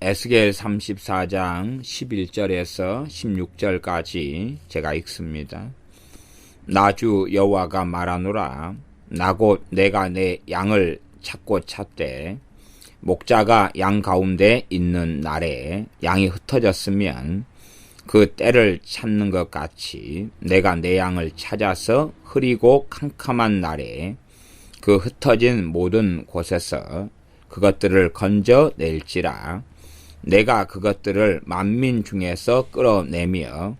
에스겔 34장 11절에서 16절까지 제가 읽습니다. 나 주 여호와가 말하노라. 나 곧 내가 내 양을 찾고 찾되 목자가 양 가운데 있는 날에 양이 흩어졌으면 그 때를 찾는 것 같이 내가 내 양을 찾아서 흐리고 캄캄한 날에 그 흩어진 모든 곳에서 그것들을 건져낼지라. 내가 그것들을 만민 중에서 끌어내며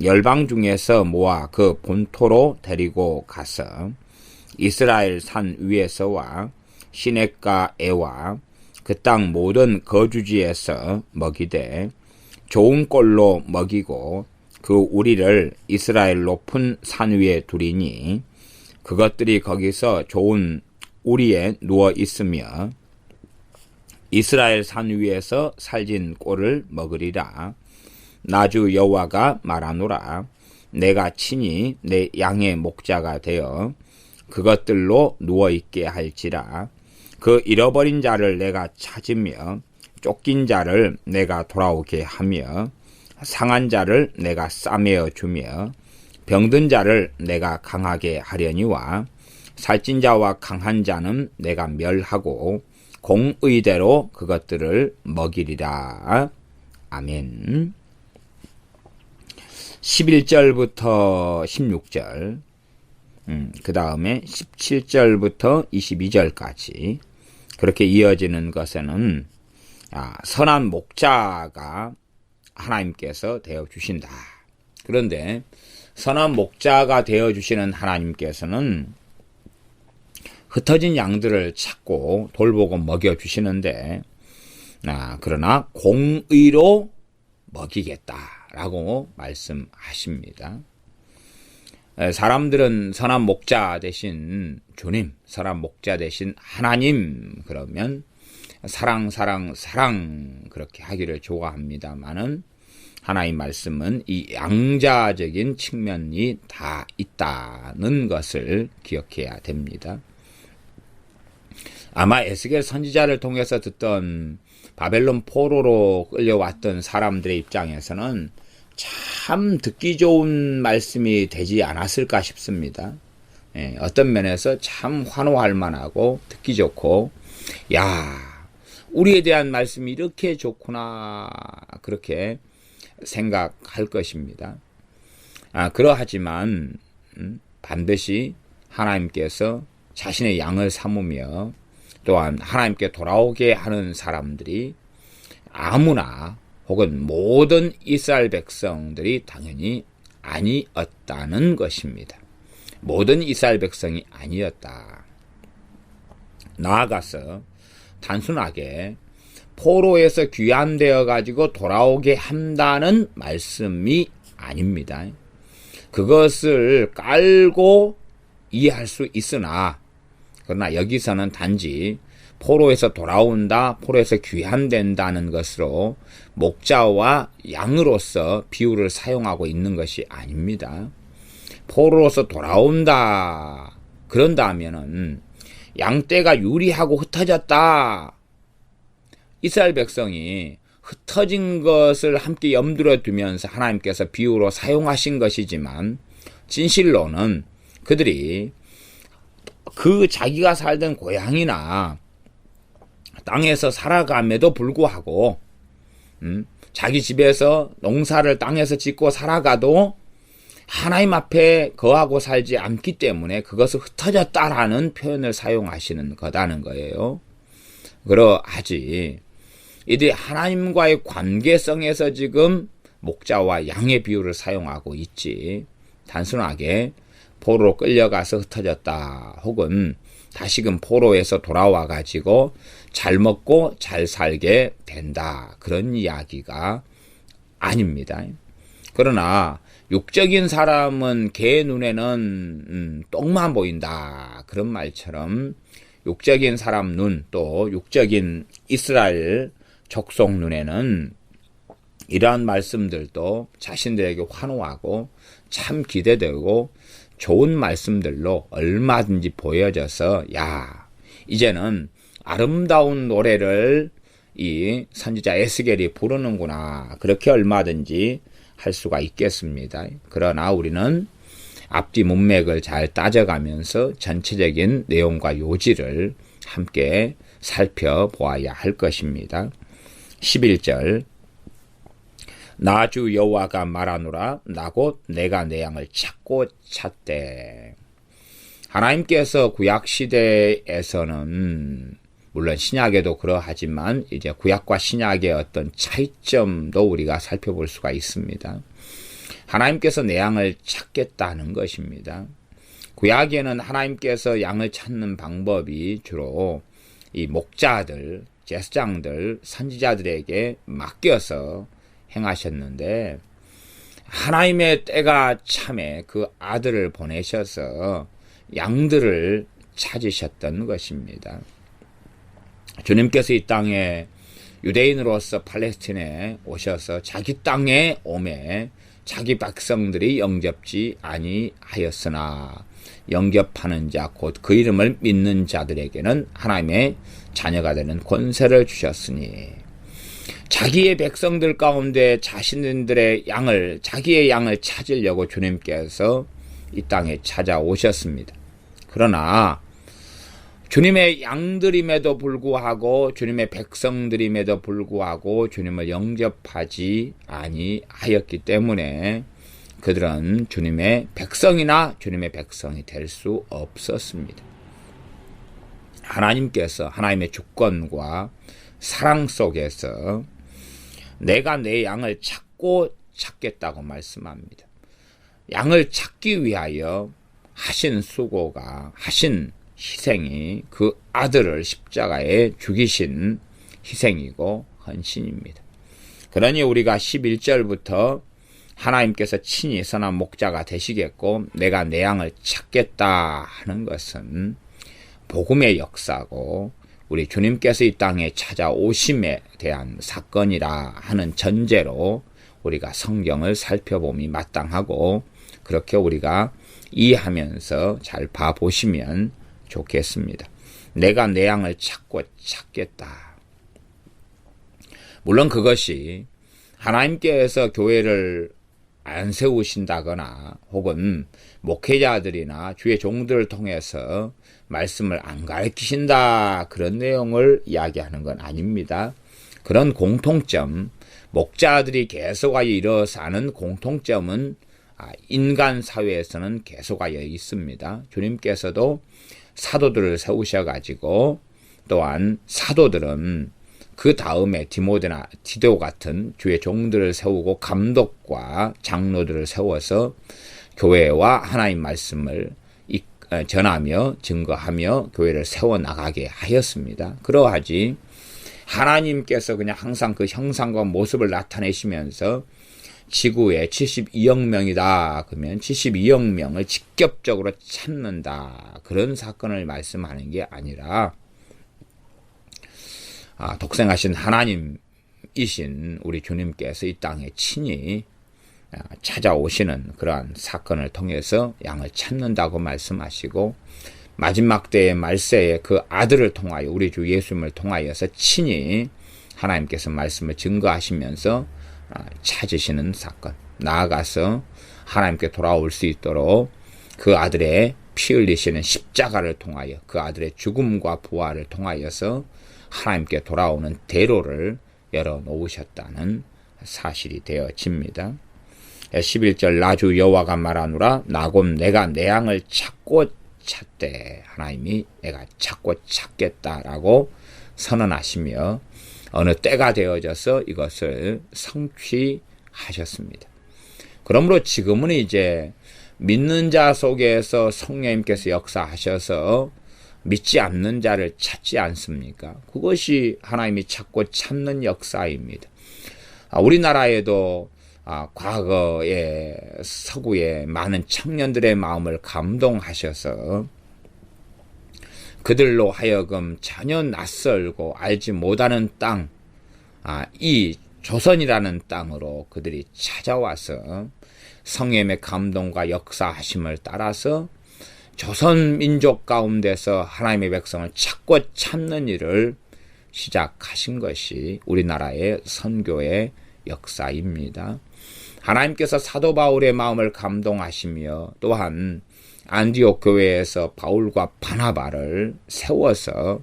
열방 중에서 모아 그 본토로 데리고 가서 이스라엘 산 위에서와 시냇가 애와 그 땅 모든 거주지에서 먹이되 좋은 꼴로 먹이고 그 우리를 이스라엘 높은 산 위에 두리니 그것들이 거기서 좋은 우리에 누워 있으며 이스라엘 산 위에서 살진 꼴을 먹으리라. 나 주 여호와가 말하노라. 내가 친히 내 양의 목자가 되어 그것들로 누워있게 할지라. 그 잃어버린 자를 내가 찾으며 쫓긴 자를 내가 돌아오게 하며 상한 자를 내가 싸매어 주며 병든 자를 내가 강하게 하려니와 살찐 자와 강한 자는 내가 멸하고 공의대로 그것들을 먹이리라. 아멘. 11절부터 16절, 그 다음에 17절부터 22절까지 그렇게 이어지는 것에는 선한 목자가 하나님께서 되어주신다. 그런데 선한 목자가 되어주시는 하나님께서는 흩어진 양들을 찾고 돌보고 먹여주시는데 그러나 공의로 먹이겠다라고 말씀하십니다. 사람들은 선한 목자 대신 주님, 선한 목자 대신 하나님 그러면 사랑 그렇게 하기를 좋아합니다마는 하나님 말씀은 이 양자적인 측면이 다 있다는 것을 기억해야 됩니다. 아마 에스겔 선지자를 통해서 듣던 바벨론 포로로 끌려왔던 사람들의 입장에서는 참 듣기 좋은 말씀이 되지 않았을까 싶습니다. 어떤 면에서 참 환호할 만하고 듣기 좋고 우리에 대한 말씀이 이렇게 좋구나 그렇게 생각할 것입니다. 그러하지만 반드시 하나님께서 자신의 양을 삼으며 또한 하나님께 돌아오게 하는 사람들이 아무나 혹은 모든 이스라엘 백성들이 당연히 아니었다는 것입니다. 모든 이스라엘 백성이 아니었다. 나아가서 단순하게 포로에서 귀환되어 가지고 돌아오게 한다는 말씀이 아닙니다. 그것을 깔고 이해할 수 있으나 그러나 여기서는 단지 포로에서 돌아온다, 포로에서 귀환된다는 것으로 목자와 양으로서 비유를 사용하고 있는 것이 아닙니다. 포로로서 돌아온다, 그런다면은 양떼가 유리하고 흩어졌다. 이스라엘 백성이 흩어진 것을 함께 염두에 두면서 하나님께서 비유로 사용하신 것이지만 진실로는 그들이 그 자기가 살던 고향이나 땅에서 살아감에도 불구하고 자기 집에서 농사를 땅에서 짓고 살아가도 하나님 앞에 거하고 살지 않기 때문에 그것을 흩어졌다라는 표현을 사용하시는 거다는 거예요. 그러하지 이들이 하나님과의 관계성에서 지금 목자와 양의 비유를 사용하고 있지 단순하게 포로로 끌려가서 흩어졌다 혹은 다시금 포로에서 돌아와 가지고 잘 먹고 잘 살게 된다 그런 이야기가 아닙니다. 그러나 육적인 사람은 개 눈에는 똥만 보인다 그런 말처럼 육적인 사람 눈 또 육적인 이스라엘 족속 눈에는 이러한 말씀들도 자신들에게 환호하고 참 기대되고 좋은 말씀들로 얼마든지 보여져서 이제는 아름다운 노래를 이 선지자 에스겔이 부르는구나. 그렇게 얼마든지 할 수가 있겠습니다. 그러나 우리는 앞뒤 문맥을 잘 따져가면서 전체적인 내용과 요지를 함께 살펴보아야 할 것입니다. 11절 나 주 여호와가 말하노라 나 곧 내가 내 양을 찾고 찾되. 하나님께서 구약시대에서는 물론 신약에도 그러하지만 이제 구약과 신약의 어떤 차이점도 우리가 살펴볼 수가 있습니다. 하나님께서 내 양을 찾겠다는 것입니다. 구약에는 하나님께서 양을 찾는 방법이 주로 이 목자들, 제사장들, 선지자들에게 맡겨서 행하셨는데 하나님의 때가 참에 그 아들을 보내셔서 양들을 찾으셨던 것입니다. 주님께서 이 땅에 유대인으로서 팔레스틴에 오셔서 자기 땅에 오매 자기 백성들이 영접지 아니하였으나 영접하는 자 곧 그 이름을 믿는 자들에게는 하나님의 자녀가 되는 권세를 주셨으니 자기의 백성들 가운데 자신들의 양을 자기의 양을 찾으려고 주님께서 이 땅에 찾아오셨습니다. 그러나 주님의 양들임에도 불구하고 주님의 백성들임에도 불구하고 주님을 영접하지 아니하였기 때문에 그들은 주님의 백성이나 주님의 백성이 될 수 없었습니다. 하나님께서 하나님의 주권과 사랑 속에서 내가 내 양을 찾고 찾겠다고 말씀합니다. 양을 찾기 위하여 하신 수고가 하신 희생이 그 아들을 십자가에 죽이신 희생이고 헌신입니다. 그러니 우리가 11절부터 하나님께서 친히 선한 목자가 되시겠고 내가 내 양을 찾겠다 하는 것은 복음의 역사고 우리 주님께서 이 땅에 찾아오심에 대한 사건이라 하는 전제로 우리가 성경을 살펴봄이 마땅하고 그렇게 우리가 이해하면서 잘 봐보시면 좋겠습니다. 내가 내 양을 찾고 찾겠다. 물론 그것이 하나님께서 교회를 안 세우신다거나 혹은 목회자들이나 주의 종들을 통해서 말씀을 안 가르치신다 그런 내용을 이야기하는 건 아닙니다. 그런 공통점, 목자들이 계속하여 일어서는 공통점은 인간 사회에서는 계속하여 있습니다. 주님께서도 사도들을 세우셔가지고 또한 사도들은 그 다음에 디모데나 디도 같은 주의 종들을 세우고 감독과 장로들을 세워서 교회와 하나님 말씀을 전하며 증거하며 교회를 세워나가게 하였습니다. 그러하지 하나님께서 그냥 항상 그 형상과 모습을 나타내시면서 지구에 72억 명이다. 그러면 72억 명을 직접적으로 찾는다. 그런 사건을 말씀하는 게 아니라 독생하신 하나님이신 우리 주님께서 이 땅에 친히 찾아오시는 그러한 사건을 통해서 양을 찾는다고 말씀하시고 마지막 때의 말세에 그 아들을 통하여 우리 주 예수님을 통하여서 친히 하나님께서 말씀을 증거하시면서 찾으시는 사건, 나아가서 하나님께 돌아올 수 있도록 그 아들의 피 흘리시는 십자가를 통하여 그 아들의 죽음과 부활을 통하여서 하나님께 돌아오는 대로를 열어놓으셨다는 사실이 되어집니다. 11절 나 주 여호와가 말하노라 나 곧 내가 내 양을 찾고 찾되. 하나님이 내가 찾고 찾겠다라고 선언하시며 어느 때가 되어져서 이것을 성취하셨습니다. 그러므로 지금은 이제 믿는 자 속에서 성령님께서 역사하셔서 믿지 않는 자를 찾지 않습니까? 그것이 하나님이 찾고 찾는 역사입니다. 우리나라에도 과거에 서구에 많은 청년들의 마음을 감동하셔서 그들로 하여금 전혀 낯설고 알지 못하는 땅, 이 조선이라는 땅으로 그들이 찾아와서 성령의 감동과 역사하심을 따라서 조선 민족 가운데서 하나님의 백성을 찾고 찾는 일을 시작하신 것이 우리나라의 선교의 역사입니다. 하나님께서 사도 바울의 마음을 감동하시며 또한 안디옥 교회에서 바울과 바나바를 세워서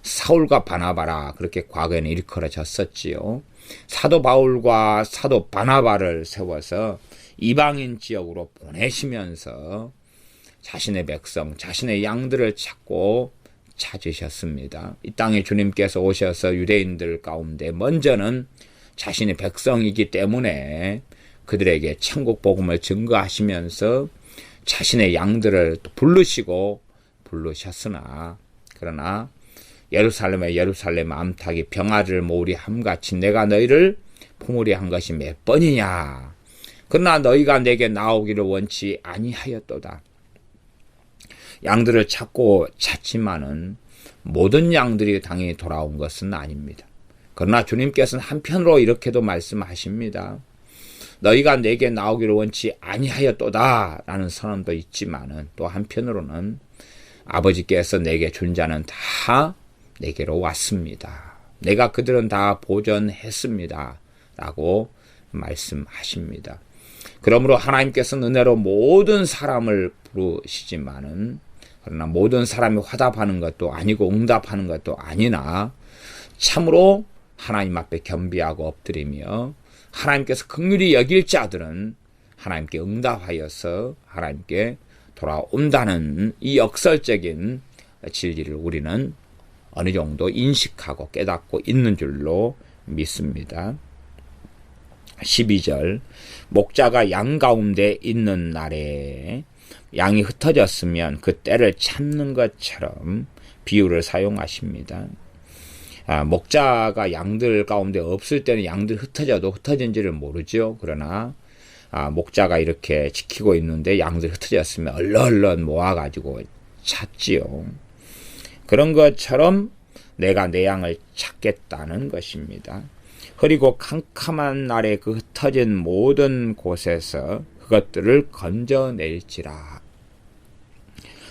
사울과 바나바라 그렇게 과거에는 일컬어졌었지요. 사도 바울과 사도 바나바를 세워서 이방인 지역으로 보내시면서 자신의 백성, 자신의 양들을 찾으셨습니다. 이 땅에 주님께서 오셔서 유대인들 가운데 먼저는 자신의 백성이기 때문에 그들에게 천국 복음을 증거하시면서 자신의 양들을 부르셨으나 그러나 예루살렘 암탉이 병아리를 모으리 함같이 내가 너희를 품으리 한 것이 몇 번이냐. 그러나 너희가 내게 나오기를 원치 아니하였도다. 양들을 찾지만은 모든 양들이 당연히 돌아온 것은 아닙니다. 그러나 주님께서는 한편으로 이렇게도 말씀하십니다. 너희가 내게 나오기를 원치 아니하였도다 라는 선언도 있지만은 또 한편으로는 아버지께서 내게 준 자는 다 내게로 왔습니다. 내가 그들은 다 보전했습니다. 라고 말씀하십니다. 그러므로 하나님께서는 은혜로 모든 사람을 부르시지만은 그러나 모든 사람이 화답하는 것도 아니고 응답하는 것도 아니나 참으로 하나님 앞에 겸비하고 엎드리며 하나님께서 긍휼히 여길 자들은 하나님께 응답하여서 하나님께 돌아온다는 이 역설적인 진리를 우리는 어느 정도 인식하고 깨닫고 있는 줄로 믿습니다. 12절 목자가 양 가운데 있는 날에 양이 흩어졌으면 그 때를 참는 것처럼 비유를 사용하십니다. 목자가 양들 가운데 없을 때는 양들 흩어져도 흩어진지를 모르죠. 그러나 목자가 이렇게 지키고 있는데 양들 흩어졌으면 얼른 모아가지고 찾지요. 그런 것처럼 내가 내 양을 찾겠다는 것입니다. 흐리고 캄캄한 날에 그 흩어진 모든 곳에서 그것들을 건져낼지라.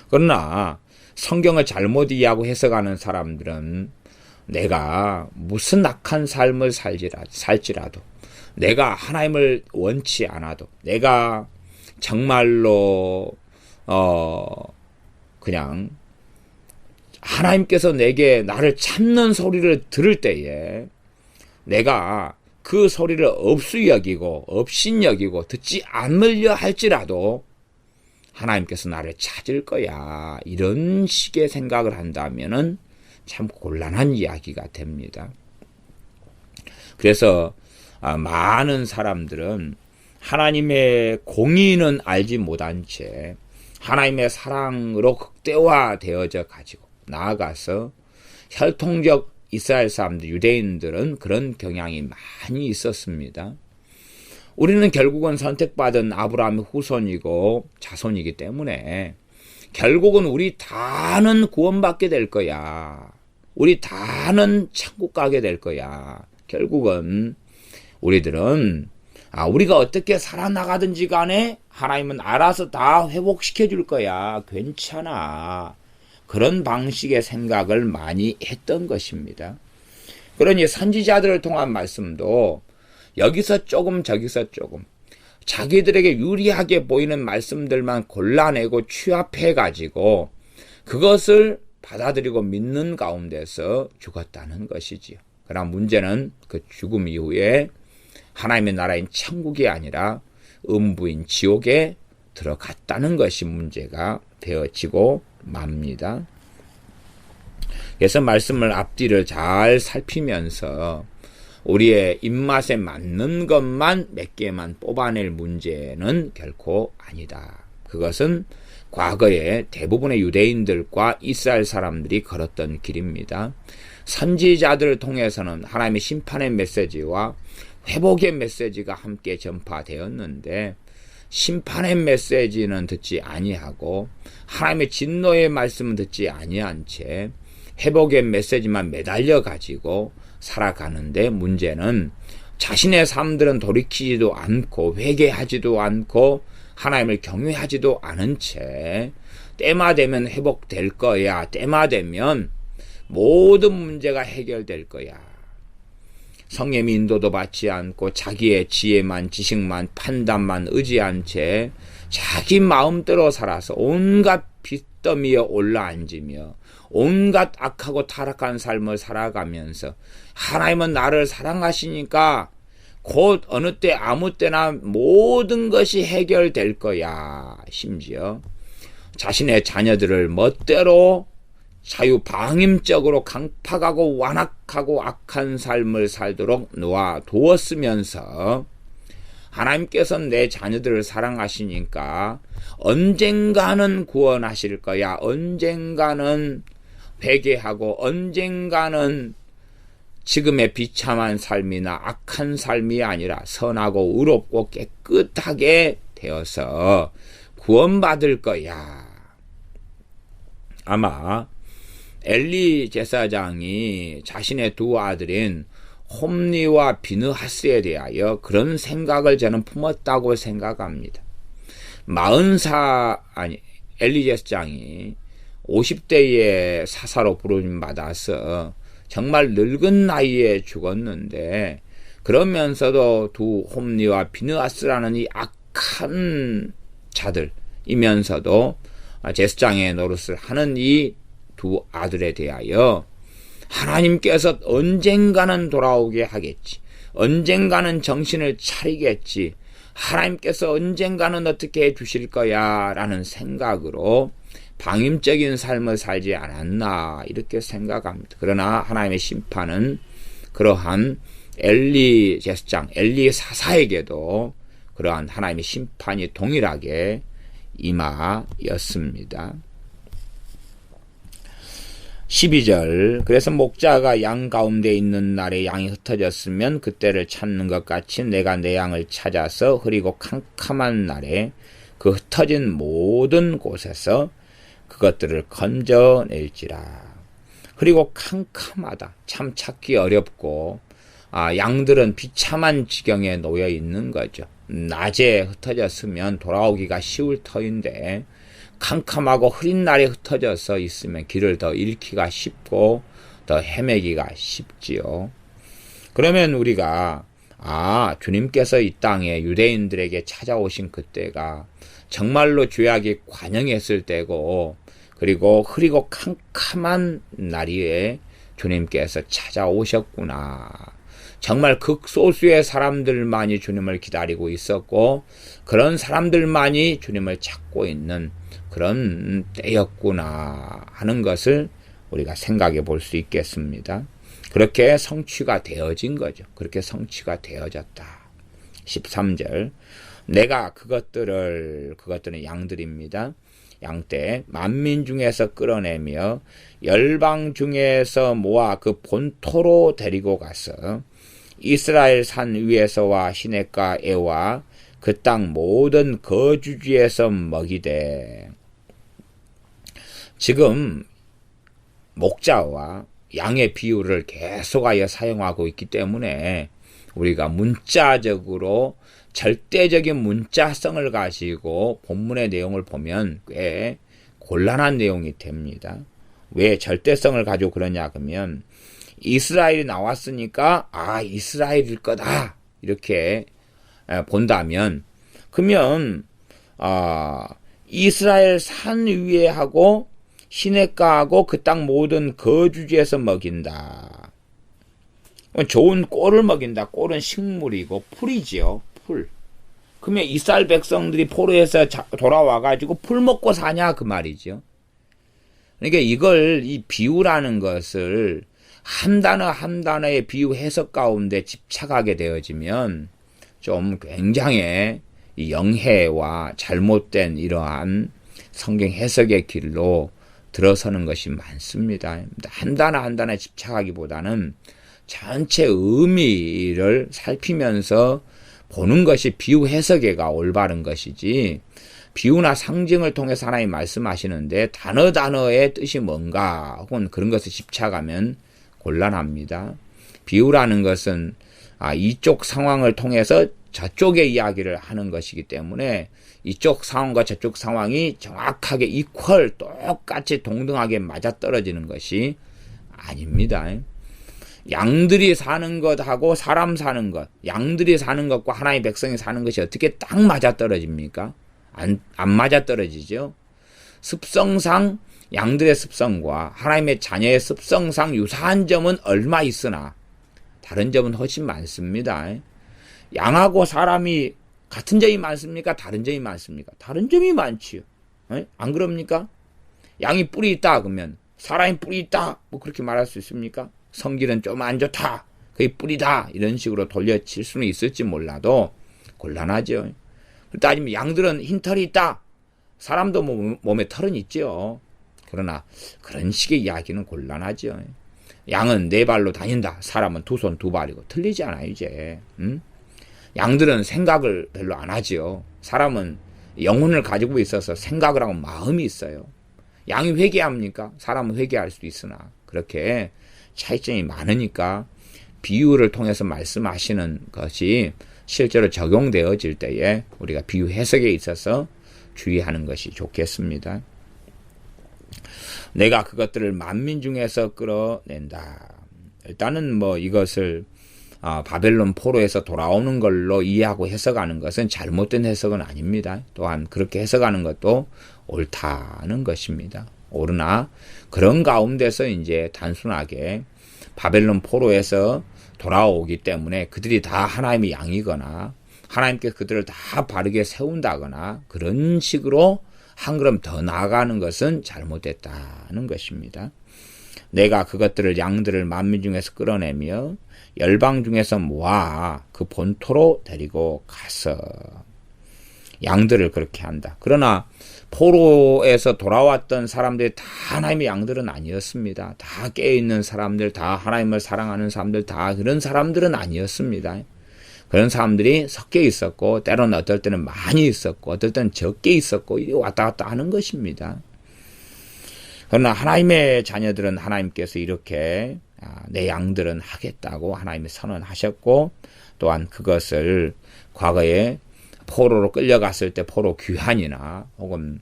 그러나 성경을 잘못 이해하고 해석하는 사람들은 내가 무슨 악한 삶을 살지라도 내가 하나님을 원치 않아도 내가 정말로 그냥 하나님께서 내게 나를 찾는 소리를 들을 때에 내가 그 소리를 없이 여기고 듣지 않으려 할지라도 하나님께서 나를 찾을 거야. 이런 식의 생각을 한다면은 참 곤란한 이야기가 됩니다. 그래서 많은 사람들은 하나님의 공의는 알지 못한 채 하나님의 사랑으로 극대화되어져 가지고 나아가서 혈통적 이스라엘 사람들, 유대인들은 그런 경향이 많이 있었습니다. 우리는 결국은 선택받은 아브라함의 후손이고 자손이기 때문에 결국은 우리 다는 구원받게 될 거야. 우리 다는 천국 가게 될 거야. 결국은 우리들은 우리가 어떻게 살아나가든지 간에 하나님은 알아서 다 회복시켜 줄 거야. 괜찮아. 그런 방식의 생각을 많이 했던 것입니다. 그러니 선지자들을 통한 말씀도 여기서 조금 저기서 조금 자기들에게 유리하게 보이는 말씀들만 골라내고 취합해가지고 그것을 받아들이고 믿는 가운데서 죽었다는 것이지요. 그러나 문제는 그 죽음 이후에 하나님의 나라인 천국이 아니라 음부인 지옥에 들어갔다는 것이 문제가 되어지고 맙니다. 그래서 말씀을 앞뒤를 잘 살피면서 우리의 입맛에 맞는 것만 몇 개만 뽑아낼 문제는 결코 아니다. 그것은 과거에 대부분의 유대인들과 이스라엘 사람들이 걸었던 길입니다. 선지자들을 통해서는 하나님의 심판의 메시지와 회복의 메시지가 함께 전파되었는데 심판의 메시지는 듣지 아니하고 하나님의 진노의 말씀은 듣지 아니한 채 회복의 메시지만 매달려 가지고 살아가는데 문제는 자신의 삶들은 돌이키지도 않고 회개하지도 않고 하나님을 경외하지도 않은 채 때마 되면 회복될 거야. 때마 되면 모든 문제가 해결될 거야. 성령의 인도도 받지 않고 자기의 지혜만, 지식만, 판단만 의지한 채 자기 마음대로 살아서 온갖 빚더미에 올라앉으며 온갖 악하고 타락한 삶을 살아가면서 하나님은 나를 사랑하시니까 곧 어느 때 아무 때나 모든 것이 해결될 거야. 심지어 자신의 자녀들을 멋대로 자유방임적으로 강팍하고 완악하고 악한 삶을 살도록 놓아두었으면서 하나님께서는 내 자녀들을 사랑하시니까 언젠가는 구원하실 거야. 언젠가는 회개하고 언젠가는 지금의 비참한 삶이나 악한 삶이 아니라 선하고 의롭고 깨끗하게 되어서 구원받을 거야. 아마 엘리 제사장이 자신의 두 아들인 홈리와 비느하스에 대하여 그런 생각을 저는 품었다고 생각합니다. 엘리 제사장이 50대에 사사로 부르심 받아서 정말 늙은 나이에 죽었는데, 그러면서도 두 홈리와 비느하스라는 이 악한 자들이면서도 제사장의 노릇을 하는 이 두 아들에 대하여 하나님께서 언젠가는 돌아오게 하겠지, 언젠가는 정신을 차리겠지, 하나님께서 언젠가는 어떻게 해 주실 거야 라는 생각으로 방임적인 삶을 살지 않았나 이렇게 생각합니다. 그러나 하나님의 심판은 그러한 엘리 제사장, 엘리 사사에게도 그러한 하나님의 심판이 동일하게 임하였습니다. 12절, 그래서 목자가 양 가운데 있는 날에 양이 흩어졌으면 그때를 찾는 것 같이 내가 내 양을 찾아서 흐리고 캄캄한 날에 그 흩어진 모든 곳에서 그것들을 건져낼지라. 흐리고 캄캄하다. 참 찾기 어렵고 양들은 비참한 지경에 놓여 있는 거죠. 낮에 흩어졌으면 돌아오기가 쉬울 터인데 캄캄하고 흐린 날에 흩어져서 있으면 길을 더 잃기가 쉽고 더 헤매기가 쉽지요. 그러면 우리가 주님께서 이 땅에 유대인들에게 찾아오신 그때가 정말로 죄악이 관영했을 때고, 그리고 흐리고 캄캄한 날에 주님께서 찾아오셨구나. 정말 극소수의 사람들만이 주님을 기다리고 있었고 그런 사람들만이 주님을 찾고 있는 그런 때였구나 하는 것을 우리가 생각해 볼 수 있겠습니다. 그렇게 성취가 되어진 거죠. 그렇게 성취가 되어졌다. 13절, 내가 그것들은 양들입니다. 양떼 만민 중에서 끌어내며 열방 중에서 모아 그 본토로 데리고 가서 이스라엘 산 위에서와 시냇가 애와 그 땅 모든 거주지에서 먹이되. 지금 목자와 양의 비유를 계속하여 사용하고 있기 때문에 우리가 문자적으로 절대적인 문자성을 가지고 본문의 내용을 보면 꽤 곤란한 내용이 됩니다. 왜 절대성을 가지고 그러냐 그러면 이스라엘이 나왔으니까 이스라엘일 거다 이렇게 본다면, 그러면 이스라엘 산 위에 하고 시냇가하고 그 땅 모든 거주지에서 먹인다. 좋은 꼴을 먹인다. 꼴은 식물이고 풀이지요. 풀. 그러면 이스라엘 백성들이 포로에서 돌아와가지고 풀 먹고 사냐 그 말이죠. 그러니까 이 비유라는 것을 한 단어 한 단어의 비유 해석 가운데 집착하게 되어지면 좀 굉장히 이 영해와 잘못된 이러한 성경 해석의 길로 들어서는 것이 많습니다. 한 단어 한 단어에 집착하기보다는 전체 의미를 살피면서 보는 것이 비유 해석에가 올바른 것이지, 비유나 상징을 통해서 하나님 말씀하시는데 단어의 뜻이 뭔가 혹은 그런 것에 집착하면 곤란합니다. 비유라는 것은 이쪽 상황을 통해서 저쪽의 이야기를 하는 것이기 때문에 이쪽 상황과 저쪽 상황이 정확하게 똑같이 동등하게 맞아떨어지는 것이 아닙니다. 양들이 사는 것하고 사람 사는 것, 양들이 사는 것과 하나님의 백성이 사는 것이 어떻게 딱 맞아떨어집니까? 안 맞아떨어지죠. 습성상 양들의 습성과 하나님의 자녀의 습성상 유사한 점은 얼마 있으나 다른 점은 훨씬 많습니다. 양하고 사람이 같은 점이 많습니까? 다른 점이 많습니까? 다른 점이 많지요. 안 그럽니까? 양이 뿔이 있다 그러면 사람이 뿔이 있다 뭐 그렇게 말할 수 있습니까? 성질은 좀 안 좋다, 그게 뿔이다, 이런 식으로 돌려칠 수는 있을지 몰라도 곤란하죠. 따지면 양들은 흰 털이 있다, 사람도 몸에 털은 있죠. 그러나 그런 식의 이야기는 곤란하죠. 양은 네 발로 다닌다, 사람은 두 손 두 발이고 틀리지 않아요 이제. 양들은 생각을 별로 안 하죠. 사람은 영혼을 가지고 있어서 생각을 하고 마음이 있어요. 양이 회개합니까? 사람은 회개할 수 있으나 그렇게 차이점이 많으니까 비유를 통해서 말씀하시는 것이 실제로 적용되어질 때에 우리가 비유 해석에 있어서 주의하는 것이 좋겠습니다. 내가 그것들을 만민 중에서 끌어낸다. 일단은 뭐 이것을 바벨론 포로에서 돌아오는 걸로 이해하고 해석하는 것은 잘못된 해석은 아닙니다. 또한 그렇게 해석하는 것도 옳다는 것입니다. 오르나 그런 가운데서 이제 단순하게 바벨론 포로에서 돌아오기 때문에 그들이 다 하나님의 양이거나 하나님께 그들을 다 바르게 세운다거나 그런 식으로 한 걸음 더 나아가는 것은 잘못됐다는 것입니다. 내가 그것들을 양들을 만민 중에서 끌어내며 열방 중에서 모아 그 본토로 데리고 가서 양들을 그렇게 한다. 그러나 포로에서 돌아왔던 사람들이 다 하나님의 양들은 아니었습니다. 다 깨어있는 사람들, 다 하나님을 사랑하는 사람들, 다 그런 사람들은 아니었습니다. 그런 사람들이 섞여 있었고 때로는 어떨 때는 많이 있었고 어떨 때는 적게 있었고 이렇게 왔다 갔다 하는 것입니다. 그러나 하나님의 자녀들은 하나님께서 이렇게 내 양들은 하겠다고 하나님이 선언하셨고 또한 그것을 과거에 포로로 끌려갔을 때 포로 귀환이나 혹은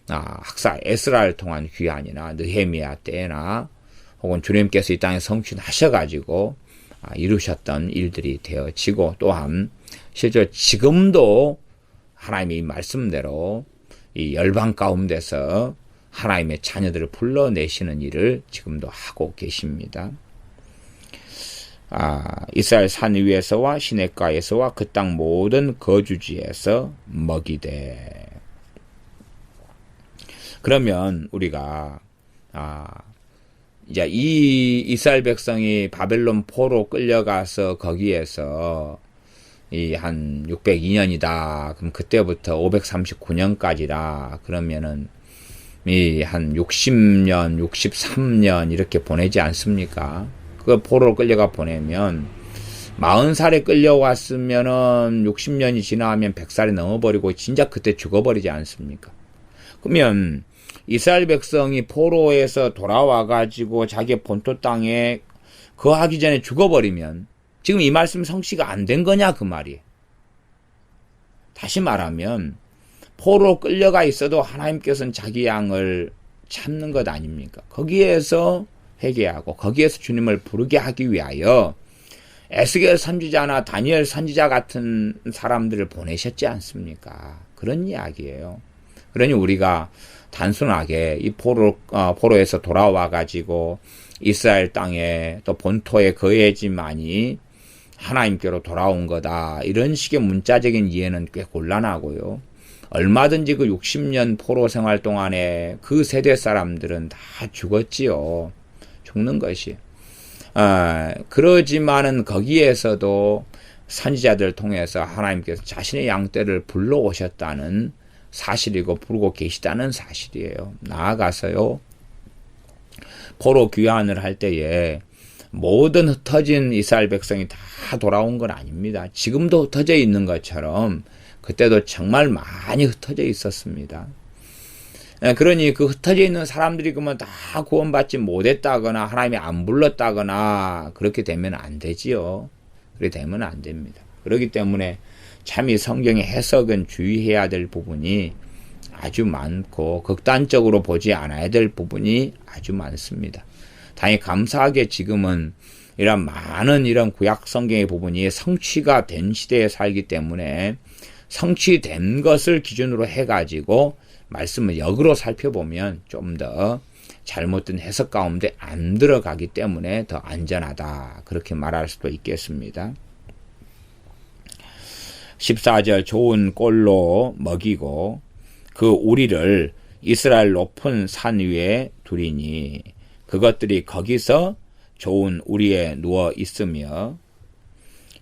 학사 에스라를 통한 귀환이나 느헤미야 때나 혹은 주님께서 이 땅에 성취하셔가지고 이루셨던 일들이 되어지고 또한 실제로 지금도 하나님의 말씀대로 이 열방 가운데서 하나님의 자녀들을 불러내시는 일을 지금도 하고 계십니다. 이스라엘 산 위에서와 시냇가에서와 그 땅 모든 거주지에서 먹이되. 그러면 우리가 이제 이 이스라엘 백성이 바벨론 포로 끌려가서 거기에서 이 한 602년이다. 그럼 그때부터 539년까지라 그러면은 이 한 60년, 63년 이렇게 보내지 않습니까? 그 포로로 끌려가 보내면 40살에 끌려왔으면은 60년이 지나면 100살이 넘어버리고 진짜 그때 죽어버리지 않습니까? 그러면 이스라엘 백성이 포로에서 돌아와가지고 자기 본토 땅에 거하기 전에 죽어버리면 지금 이 말씀 성취가 안 된 거냐 그 말이에요. 다시 말하면 포로 끌려가 있어도 하나님께서는 자기 양을 찾는 것 아닙니까? 거기에서 회개하고 거기에서 주님을 부르게 하기 위하여 에스겔 선지자나 다니엘 선지자 같은 사람들을 보내셨지 않습니까? 그런 이야기예요. 그러니 우리가 단순하게 이 포로에서 돌아와 가지고 이스라엘 땅에 또 본토에 거해지만이 하나님께로 돌아온 거다. 이런 식의 문자적인 이해는 꽤 곤란하고요. 얼마든지 그 60년 포로 생활 동안에 그 세대 사람들은 다 죽었지요. 죽는 것이. 그러지만은 거기에서도 선지자들 통해서 하나님께서 자신의 양떼를 불러오셨다는 사실이고 부르고 계시다는 사실이에요. 나아가서요. 포로 귀환을 할 때에 모든 흩어진 이스라엘 백성이 다 돌아온 건 아닙니다. 지금도 흩어져 있는 것처럼 그때도 정말 많이 흩어져 있었습니다. 그러니 그 흩어져 있는 사람들이 그러면 다 구원받지 못했다거나 하나님이 안 불렀다거나 그렇게 되면 안 되지요. 그렇게 되면 안 됩니다. 그렇기 때문에 참 이 성경의 해석은 주의해야 될 부분이 아주 많고 극단적으로 보지 않아야 될 부분이 아주 많습니다. 다행히 감사하게 지금은 이런 많은 이런 구약 성경의 부분이 성취가 된 시대에 살기 때문에 성취된 것을 기준으로 해가지고 말씀을 역으로 살펴보면 좀 더 잘못된 해석 가운데 안 들어가기 때문에 더 안전하다. 그렇게 말할 수도 있겠습니다. 14절 좋은 꼴로 먹이고 그 우리를 이스라엘 높은 산 위에 두리니 그것들이 거기서 좋은 우리에 누워 있으며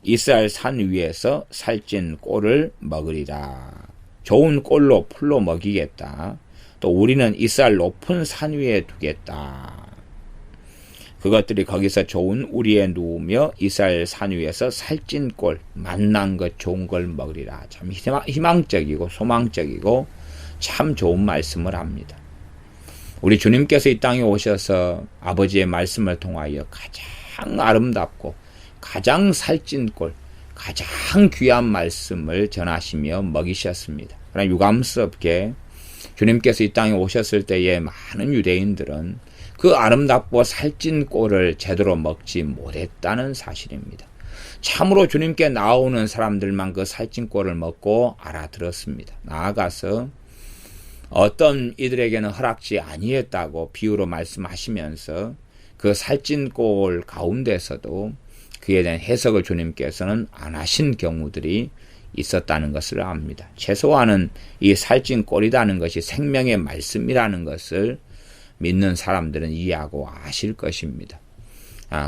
이스라엘 산 위에서 살찐 꼴을 먹으리라. 좋은 꼴로 풀로 먹이겠다. 또 우리는 이스라엘 높은 산 위에 두겠다. 그것들이 거기서 좋은 우리에 누우며 이스라엘 산 위에서 살찐 꼴, 맛난 것 좋은 걸 먹으리라. 참 희망적이고 소망적이고 참 좋은 말씀을 합니다. 우리 주님께서 이 땅에 오셔서 아버지의 말씀을 통하여 가장 아름답고 가장 살찐 꼴, 가장 귀한 말씀을 전하시며 먹이셨습니다. 그러나 유감스럽게 주님께서 이 땅에 오셨을 때에 많은 유대인들은 그 아름답고 살찐 꼴을 제대로 먹지 못했다는 사실입니다. 참으로 주님께 나오는 사람들만 그 살찐 꼴을 먹고 알아들었습니다. 나아가서 어떤 이들에게는 허락지 아니했다고 비유로 말씀하시면서 그 살찐 꼴 가운데서도 그에 대한 해석을 주님께서는 안 하신 경우들이 있었다는 것을 압니다. 최소한은 이 살찐 꼴이라는 것이 생명의 말씀이라는 것을 믿는 사람들은 이해하고 아실 것입니다.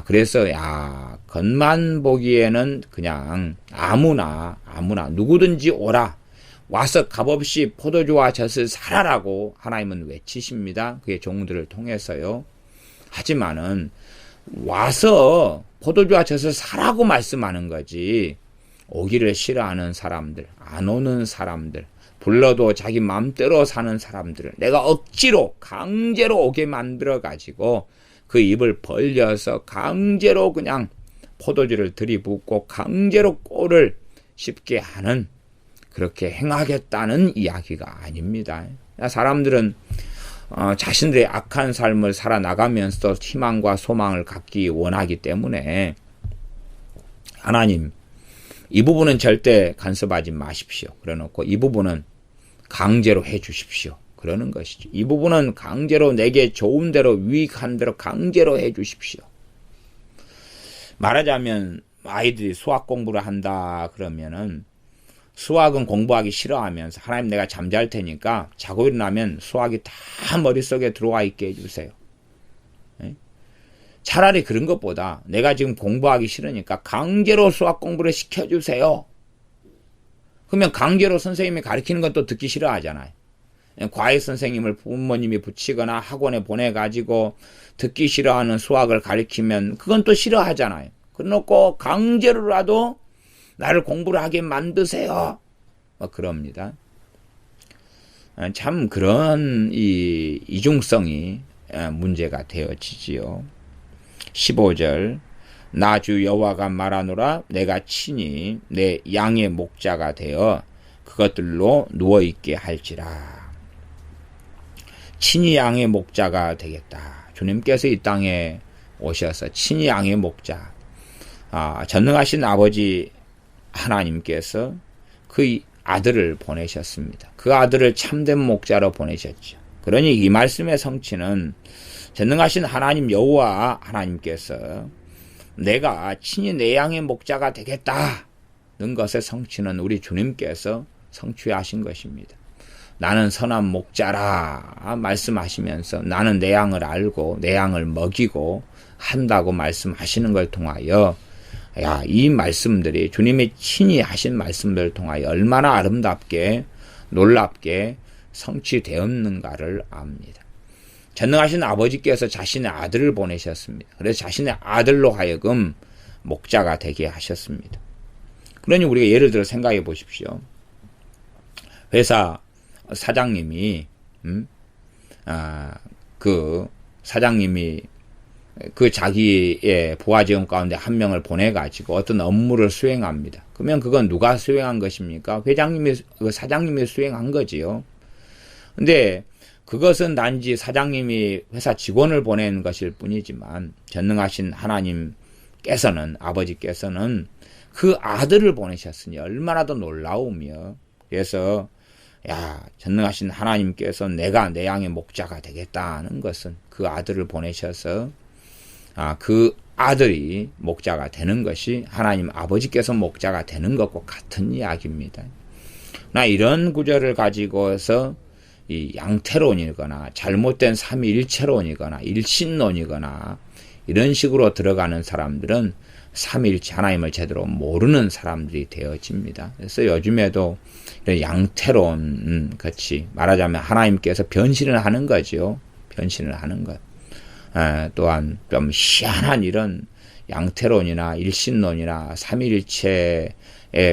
그래서 겉만 보기에는 그냥 아무나 누구든지 오라 와서 값없이 포도주와 젖을 사라라고 하나님은 외치십니다. 그의 종들을 통해서요. 하지만은 와서 포도주와 젖을 사라고 말씀하는 거지 오기를 싫어하는 사람들, 안 오는 사람들, 불러도 자기 마음대로 사는 사람들을 내가 억지로 강제로 오게 만들어 가지고 그 입을 벌려서 강제로 그냥 포도주를 들이붓고 강제로 꼴을 씹게 하는 그렇게 행하겠다는 이야기가 아닙니다. 사람들은 자신들의 악한 삶을 살아나가면서 희망과 소망을 갖기 원하기 때문에 하나님 이 부분은 절대 간섭하지 마십시오. 그래놓고 이 부분은 강제로 해 주십시오. 그러는 것이죠. 이 부분은 강제로 내게 좋은 대로 유익한 대로 강제로 해 주십시오. 말하자면 아이들이 수학 공부를 한다 그러면은 수학은 공부하기 싫어하면서 하나님 내가 잠잘 테니까 자고 일어나면 수학이 다 머릿속에 들어와 있게 해주세요. 차라리 그런 것보다 내가 지금 공부하기 싫으니까 강제로 수학 공부를 시켜주세요. 그러면 강제로 선생님이 가르치는 건 또 듣기 싫어하잖아요. 과외 선생님을 부모님이 붙이거나 학원에 보내가지고 듣기 싫어하는 수학을 가르치면 그건 또 싫어하잖아요. 그래놓고 강제로라도 나를 공부를 하게 만드세요. 그럽니다. 참 그런 이중성이 문제가 되어지지요. 15절 나 주 여호와가 말하노라 내가 친히 내 양의 목자가 되어 그것들로 누워있게 할지라. 친히 양의 목자가 되겠다. 주님께서 이 땅에 오셔서 친히 양의 목자, 전능하신 아버지 하나님께서 그 아들을 보내셨습니다. 그 아들을 참된 목자로 보내셨죠. 그러니 이 말씀의 성취는 전능하신 하나님 여호와 하나님께서 내가 친히 내 양의 목자가 되겠다는 것의 성취는 우리 주님께서 성취하신 것입니다. 나는 선한 목자라 말씀하시면서 나는 내 양을 알고 내 양을 먹이고 한다고 말씀하시는 걸 통하여 이 말씀들이 주님이 친히 하신 말씀들을 통하여 얼마나 아름답게 놀랍게 성취되었는가를 압니다. 전능하신 아버지께서 자신의 아들을 보내셨습니다. 그래서 자신의 아들로 하여금 목자가 되게 하셨습니다. 그러니 우리가 예를 들어 생각해 보십시오. 회사 사장님이 그 자기의 부하 직원 가운데 한 명을 보내가지고 어떤 업무를 수행합니다. 그러면 그건 누가 수행한 것입니까? 사장님이 수행한 거지요. 근데 그것은 단지 사장님이 회사 직원을 보낸 것일 뿐이지만 전능하신 하나님께서는, 아버지께서는 그 아들을 보내셨으니 얼마나 더 놀라우며, 그래서 전능하신 하나님께서 내가 내 양의 목자가 되겠다는 것은 그 아들을 보내셔서 그 아들이 목자가 되는 것이 하나님 아버지께서 목자가 되는 것과 같은 이야기입니다. 나 이런 구절을 가지고서 이 양태론이거나 잘못된 삼위일체론이거나 일신론이거나 이런 식으로 들어가는 사람들은 삼위일체 하나님을 제대로 모르는 사람들이 되어집니다. 그래서 요즘에도 이런 양태론 같이 말하자면 하나님께서 변신을 하는 거죠. 변신을 하는 것. 또한 좀 희한한 이런 양태론이나 일신론이나 삼위일체의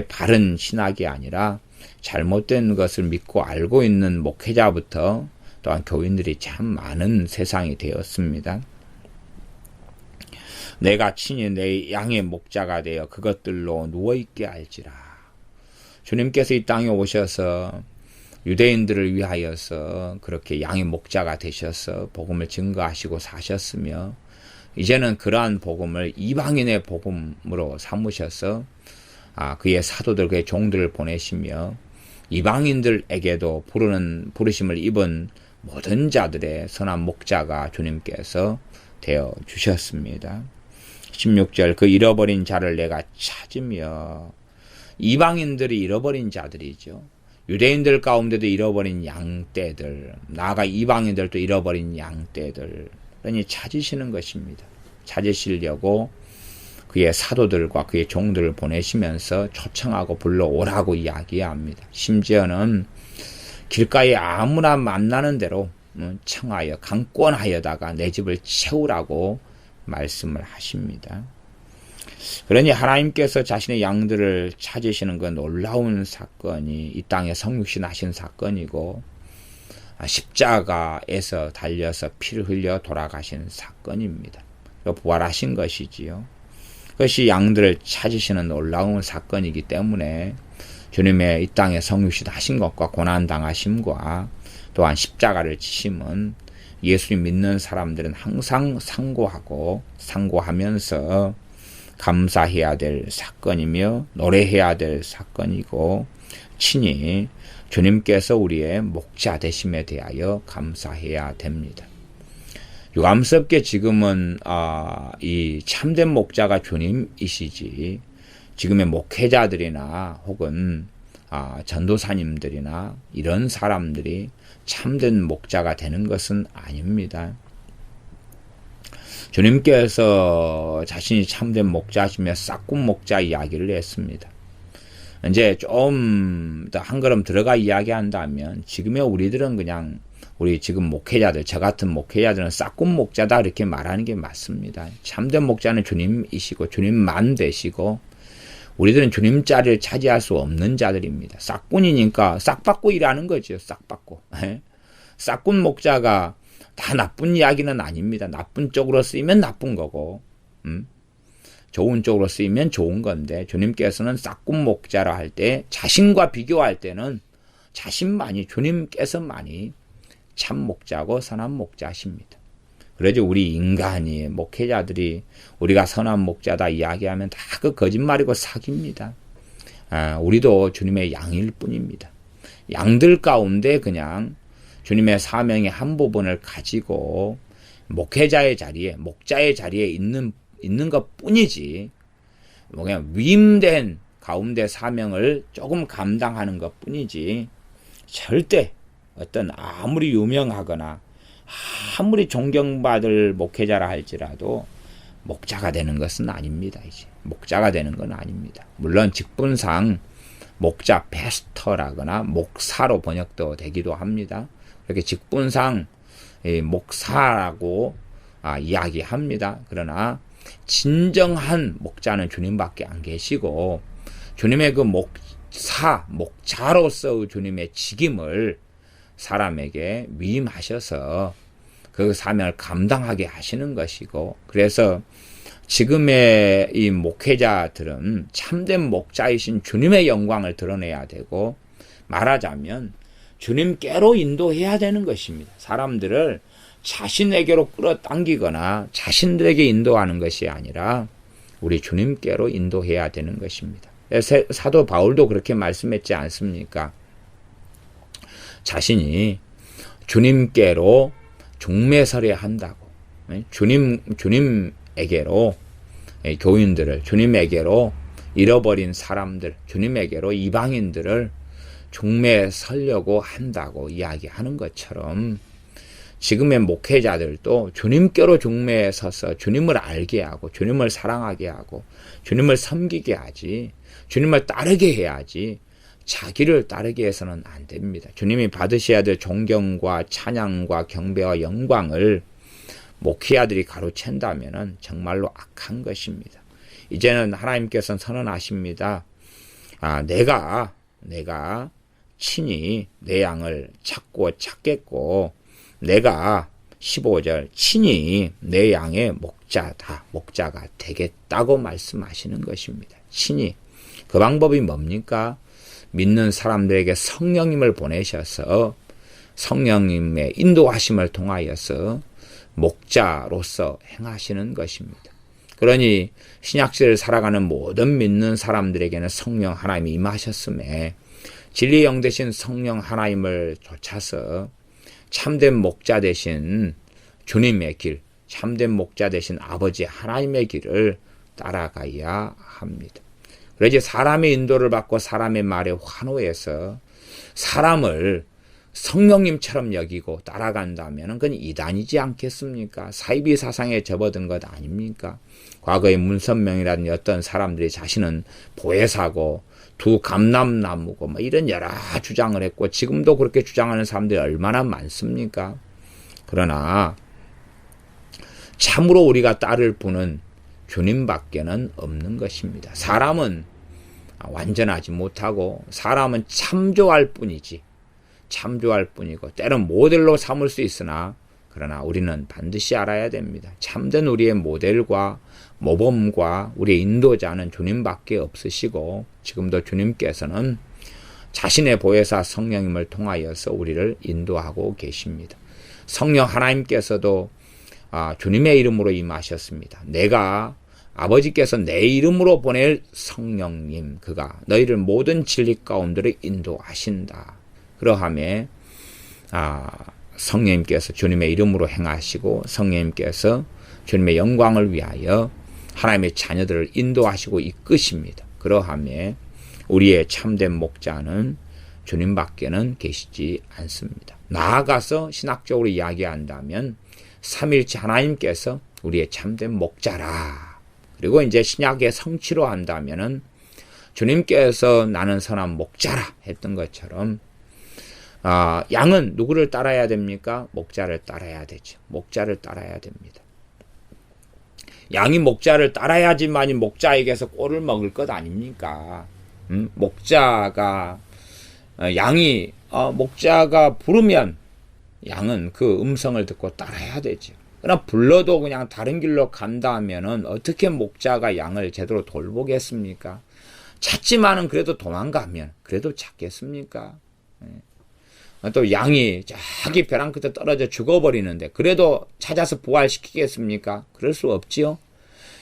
바른 신학이 아니라 잘못된 것을 믿고 알고 있는 목회자부터 또한 교인들이 참 많은 세상이 되었습니다. 내가 친히 내 양의 목자가 되어 그것들로 누워있게 할지라. 주님께서 이 땅에 오셔서 유대인들을 위하여서 그렇게 양의 목자가 되셔서 복음을 증거하시고 사셨으며, 이제는 그러한 복음을 이방인의 복음으로 삼으셔서 그의 사도들, 그의 종들을 보내시며 이방인들에게도 부르심을 입은 모든 자들의 선한 목자가 주님께서 되어 주셨습니다. 16절, 그 잃어버린 자를 내가 찾으며. 이방인들이 잃어버린 자들이죠. 유대인들 가운데도 잃어버린 양떼들, 나아가 이방인들도 잃어버린 양떼들, 그러니 찾으시는 것입니다. 찾으시려고 그의 사도들과 그의 종들을 보내시면서 초청하고 불러오라고 이야기합니다. 심지어는 길가에 아무나 만나는 대로 청하여 강권하여다가 내 집을 채우라고 말씀을 하십니다. 그러니 하나님께서 자신의 양들을 찾으시는 그 놀라운 사건이 이 땅에 성육신 하신 사건이고, 십자가에서 달려서 피를 흘려 돌아가신 사건입니다. 부활하신 것이지요. 그것이 양들을 찾으시는 놀라운 사건이기 때문에 주님의 이 땅에 성육신 하신 것과 고난당하심과 또한 십자가를 지심은 예수님 믿는 사람들은 항상 상고하면서 감사해야 될 사건이며 노래해야 될 사건이고, 친히 주님께서 우리의 목자 되심에 대하여 감사해야 됩니다. 유감스럽게 지금은 이 참된 목자가 주님이시지, 지금의 목회자들이나 혹은 전도사님들이나 이런 사람들이 참된 목자가 되는 것은 아닙니다. 주님께서 자신이 참된 목자시며 싹군 목자 이야기를 했습니다. 이제 좀 더 한 걸음 들어가 이야기한다면, 지금의 우리들은 그냥 우리 지금 목회자들, 저 같은 목회자들은 싹군 목자다 이렇게 말하는 게 맞습니다. 참된 목자는 주님이시고 주님만 되시고, 우리들은 주님 자리를 차지할 수 없는 자들입니다. 싹군이니까 싹 받고 일하는 거죠. 싹 받고. 싹군 목자가 다 나쁜 이야기는 아닙니다. 나쁜 쪽으로 쓰이면 나쁜 거고, 좋은 쪽으로 쓰이면 좋은 건데, 주님께서는 싹군 목자라 할 때, 자신과 비교할 때는 자신만이, 주님께서만이 참 목자고 선한 목자십니다. 그래서 우리 인간이, 목회자들이 우리가 선한 목자다 이야기하면 다 그 거짓말이고 사기입니다. 우리도 주님의 양일 뿐입니다. 양들 가운데 그냥 주님의 사명의 한 부분을 가지고 목회자의 자리에, 목자의 자리에 있는 것 뿐이지, 그냥 위임된 가운데 사명을 조금 감당하는 것 뿐이지, 절대 어떤 아무리 유명하거나 아무리 존경받을 목회자라 할지라도 목자가 되는 것은 아닙니다. 이제 목자가 되는 건 아닙니다. 물론 직분상 목자 패스터라거나 목사로 번역도 되기도 합니다. 그렇게 직분상 목사라고 이야기합니다. 그러나 진정한 목자는 주님밖에 안 계시고, 주님의 그 목자로서 주님의 직임을 사람에게 위임하셔서 그 사명을 감당하게 하시는 것이고, 그래서 지금의 이 목회자들은 참된 목자이신 주님의 영광을 드러내야 되고, 말하자면 주님께로 인도해야 되는 것입니다. 사람들을 자신에게로 끌어당기거나 자신들에게 인도하는 것이 아니라 우리 주님께로 인도해야 되는 것입니다. 사도 바울도 그렇게 말씀했지 않습니까? 자신이 주님께로 중매설해야 한다고. 주님에게로 교인들을, 주님에게로 잃어버린 사람들, 주님에게로 이방인들을 중매설려고 한다고 이야기하는 것처럼 지금의 목회자들도 주님께로 중매에 서서 주님을 알게 하고 주님을 사랑하게 하고 주님을 섬기게 하지, 주님을 따르게 해야지 자기를 따르게 해서는 안 됩니다. 주님이 받으셔야 될 존경과 찬양과 경배와 영광을 목회자들이 가로챈다면 정말로 악한 것입니다. 이제는 하나님께서는 선언하십니다. 내가 친히 내 양을 찾겠고 내가 15절 친히 내 양의 목자가 되겠다고 말씀하시는 것입니다. 친히. 그 방법이 뭡니까? 믿는 사람들에게 성령님을 보내셔서 성령님의 인도하심을 통하여서 목자로서 행하시는 것입니다. 그러니 신약시대를 살아가는 모든 믿는 사람들에게는 성령 하나님이 임하셨음에 진리의 영 되신 성령 하나님을 좇아서 참된 목자 되신 주님의 길, 참된 목자 되신 아버지 하나님의 길을 따라가야 합니다. 그래서 사람의 인도를 받고 사람의 말에 환호해서 사람을 성령님처럼 여기고 따라간다면 그건 이단이지 않겠습니까? 사이비 사상에 접어든 것 아닙니까? 과거에 문선명이라든지 어떤 사람들이 자신은 보혜사고 두 감람나무고 이런 여러 주장을 했고 지금도 그렇게 주장하는 사람들이 얼마나 많습니까? 그러나 참으로 우리가 따를 분은 주님밖에는 없는 것입니다. 사람은 완전하지 못하고 사람은 참조할 뿐이지, 참조할 뿐이고 때론 모델로 삼을 수 있으나 그러나 우리는 반드시 알아야 됩니다. 참된 우리의 모델과 모범과 우리의 인도자는 주님밖에 없으시고 지금도 주님께서는 자신의 보혜사 성령님을 통하여서 우리를 인도하고 계십니다. 성령 하나님께서도 주님의 이름으로 임하셨습니다. 아버지께서 내 이름으로 보낼 성령님, 그가 너희를 모든 진리 가운데로 인도하신다. 그러함에 성령님께서 주님의 이름으로 행하시고 성령님께서 주님의 영광을 위하여 하나님의 자녀들을 인도하시고 이끄십니다. 그러함에 우리의 참된 목자는 주님밖에는 계시지 않습니다. 나아가서 신학적으로 이야기한다면 삼일체 하나님께서 우리의 참된 목자라. 그리고 이제 신약의 성취로 한다면은 주님께서 나는 선한 목자라 했던 것처럼 양은 누구를 따라야 됩니까? 목자를 따라야 되죠. 목자를 따라야 됩니다. 양이 목자를 따라야지만이 목자에게서 꼴을 먹을 것 아닙니까? 목자가 부르면 양은 그 음성을 듣고 따라야 되죠. 그러나 불러도 그냥 다른 길로 간다 하면은 어떻게 목자가 양을 제대로 돌보겠습니까? 찾지만은 그래도 도망가면 그래도 찾겠습니까? 또 양이 저기 벼랑 끝에 떨어져 죽어버리는데 그래도 찾아서 부활시키겠습니까? 그럴 수 없지요.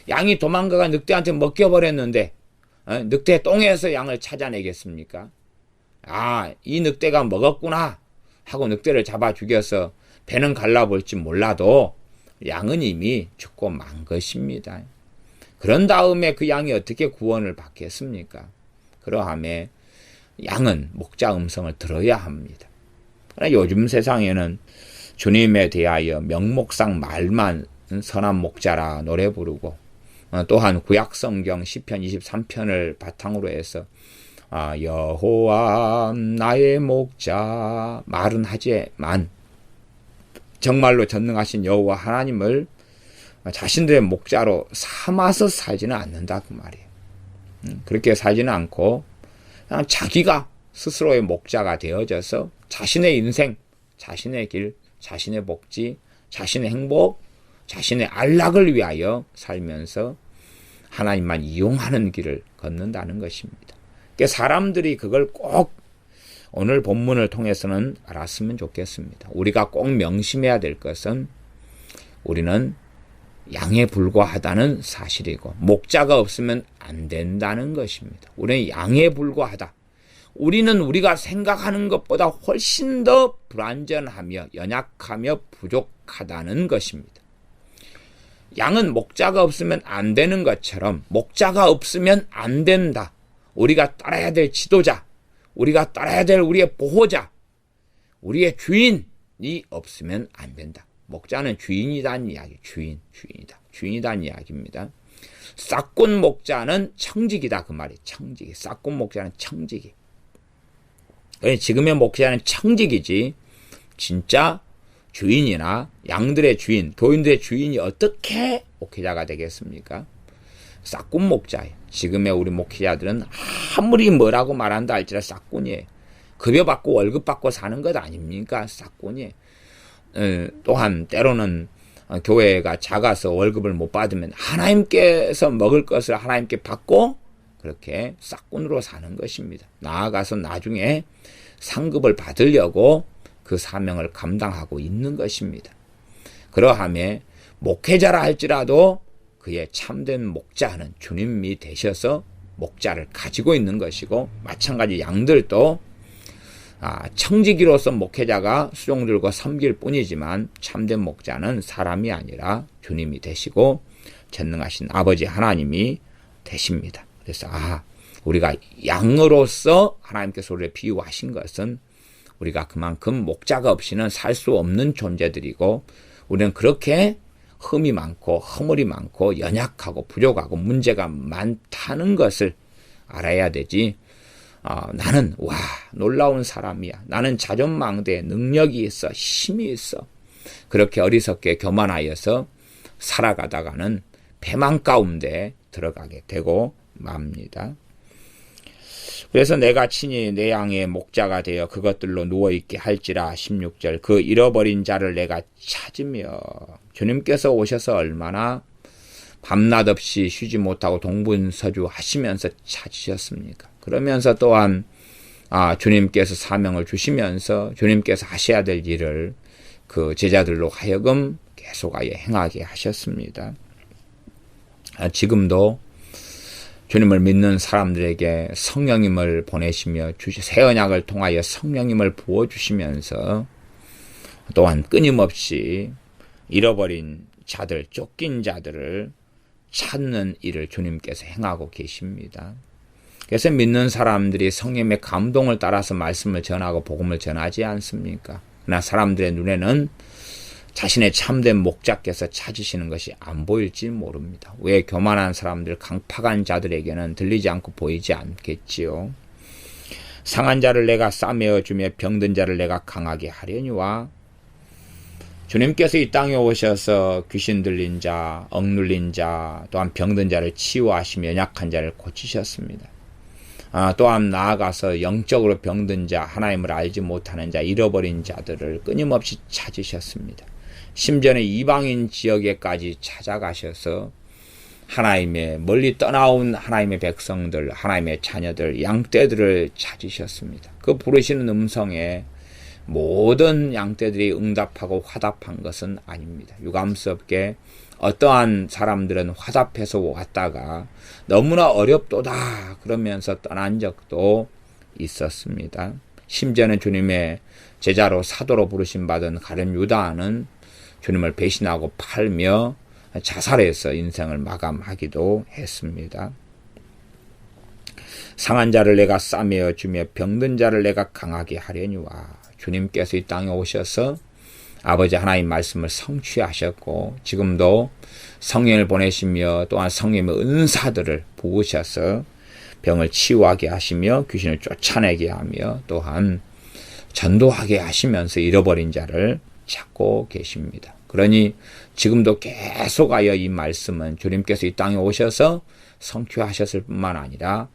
양이 도망가가 늑대한테 먹혀버렸는데 늑대 똥에서 양을 찾아내겠습니까? 이 늑대가 먹었구나 하고 늑대를 잡아 죽여서 배는 갈라볼지 몰라도 양은 이미 죽고 만 것입니다. 그런 다음에 그 양이 어떻게 구원을 받겠습니까? 그러함에 양은 목자 음성을 들어야 합니다. 그러나 요즘 세상에는 주님에 대하여 명목상 말만 선한 목자라 노래 부르고 또한 구약성경 시편 23편을 바탕으로 해서 여호와 나의 목자 말은 하지만 정말로 전능하신 여호와 하나님을 자신들의 목자로 삼아서 살지는 않는다 그 말이에요. 그렇게 살지는 않고 그냥 자기가 스스로의 목자가 되어져서 자신의 인생, 자신의 길, 자신의 복지, 자신의 행복, 자신의 안락을 위하여 살면서 하나님만 이용하는 길을 걷는다는 것입니다. 그러니까 사람들이 그걸 꼭 오늘 본문을 통해서는 알았으면 좋겠습니다. 우리가 꼭 명심해야 될 것은 우리는 양에 불과하다는 사실이고 목자가 없으면 안 된다는 것입니다. 우리는 양에 불과하다. 우리는 우리가 생각하는 것보다 훨씬 더 불완전하며 연약하며 부족하다는 것입니다. 양은 목자가 없으면 안 되는 것처럼 목자가 없으면 안 된다. 우리가 따라야 될 지도자, 우리가 따라야 될 우리의 보호자, 우리의 주인이 없으면 안 된다. 목자는 주인이란 이야기, 주인이란 이야기입니다. 싹군 목자는 청직이다 그 말이. 청직이. 싹군 목자는 청직이. 지금의 목자는 청직이지 진짜 주인이나 양들의 주인, 도인들의 주인이 어떻게 목회자가 되겠습니까? 싹군 목자예요. 지금의 우리 목회자들은 아무리 뭐라고 말한다 할지라도 싹군이에요. 급여받고 월급 받고 사는 것 아닙니까? 싹군이에요. 또한 때로는 교회가 작아서 월급을 못 받으면 하나님께서 먹을 것을 하나님께 받고 그렇게 싹군으로 사는 것입니다. 나아가서 나중에 상급을 받으려고 그 사명을 감당하고 있는 것입니다. 그러함에 목회자라 할지라도 그의 참된 목자는 주님이 되셔서 목자를 가지고 있는 것이고 마찬가지 양들도 청지기로서 목회자가 수종 들고 섬길 뿐이지만 참된 목자는 사람이 아니라 주님이 되시고 전능하신 아버지 하나님이 되십니다. 그래서 우리가 양으로서 하나님께서 우리를 비유하신 것은 우리가 그만큼 목자가 없이는 살 수 없는 존재들이고 우리는 그렇게 흠이 많고 허물이 많고 연약하고 부족하고 문제가 많다는 것을 알아야 되지. 나는 놀라운 사람이야. 나는 자존망대에 능력이 있어. 힘이 있어. 그렇게 어리석게 교만하여서 살아가다가는 패망 가운데 들어가게 되고 맙니다. 그래서 내가 친히 내 양의 목자가 되어 그것들로 누워있게 할지라. 16절 그 잃어버린 자를 내가 찾으며. 주님께서 오셔서 얼마나 밤낮 없이 쉬지 못하고 동분서주 하시면서 찾으셨습니까? 그러면서 또한 주님께서 사명을 주시면서 주님께서 하셔야 될 일을 그 제자들로 하여금 계속하여 행하게 하셨습니다. 지금도 주님을 믿는 사람들에게 성령님을 보내시며 새 언약을 통하여 성령님을 부어주시면서 또한 끊임없이 잃어버린 자들, 쫓긴 자들을 찾는 일을 주님께서 행하고 계십니다. 그래서 믿는 사람들이 성령의 감동을 따라서 말씀을 전하고 복음을 전하지 않습니까? 그러나 사람들의 눈에는 자신의 참된 목자께서 찾으시는 것이 안 보일지 모릅니다. 왜 교만한 사람들, 강팍한 자들에게는 들리지 않고 보이지 않겠지요. 상한 자를 내가 싸매어 주며 병든 자를 내가 강하게 하려니와. 주님께서 이 땅에 오셔서 귀신 들린 자, 억눌린 자, 또한 병든 자를 치유하시며 연약한 자를 고치셨습니다. 또한 나아가서 영적으로 병든 자, 하나님을 알지 못하는 자, 잃어버린 자들을 끊임없이 찾으셨습니다. 심지어는 이방인 지역에까지 찾아가셔서 하나님의 멀리 떠나온 하나님의 백성들, 하나님의 자녀들, 양떼들을 찾으셨습니다. 그 부르시는 음성에 모든 양떼들이 응답하고 화답한 것은 아닙니다. 유감스럽게 어떠한 사람들은 화답해서 왔다가 너무나 어렵도다 그러면서 떠난 적도 있었습니다. 심지어는 주님의 제자로 사도로 부르심 받은 가룟 유다는 주님을 배신하고 팔며 자살해서 인생을 마감하기도 했습니다. 상한 자를 내가 싸매어 주며 병든 자를 내가 강하게 하려니와. 주님께서 이 땅에 오셔서 아버지 하나님 말씀을 성취하셨고 지금도 성령을 보내시며 또한 성령의 은사들을 부으셔서 병을 치유하게 하시며 귀신을 쫓아내게 하며 또한 전도하게 하시면서 잃어버린 자를 찾고 계십니다. 그러니 지금도 계속하여 이 말씀은 주님께서 이 땅에 오셔서 성취하셨을 뿐만 아니라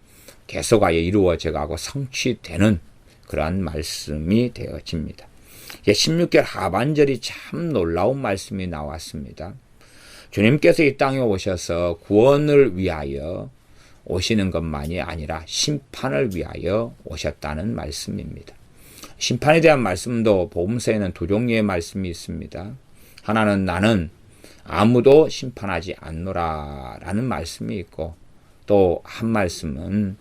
계속하여 이루어져 가고 성취되는 그러한 말씀이 되어집니다. 16절 하반절이 참 놀라운 말씀이 나왔습니다. 주님께서 이 땅에 오셔서 구원을 위하여 오시는 것만이 아니라 심판을 위하여 오셨다는 말씀입니다. 심판에 대한 말씀도 복음서에는 두 종류의 말씀이 있습니다. 하나는 나는 아무도 심판하지 않노라 라는 말씀이 있고, 또 한 말씀은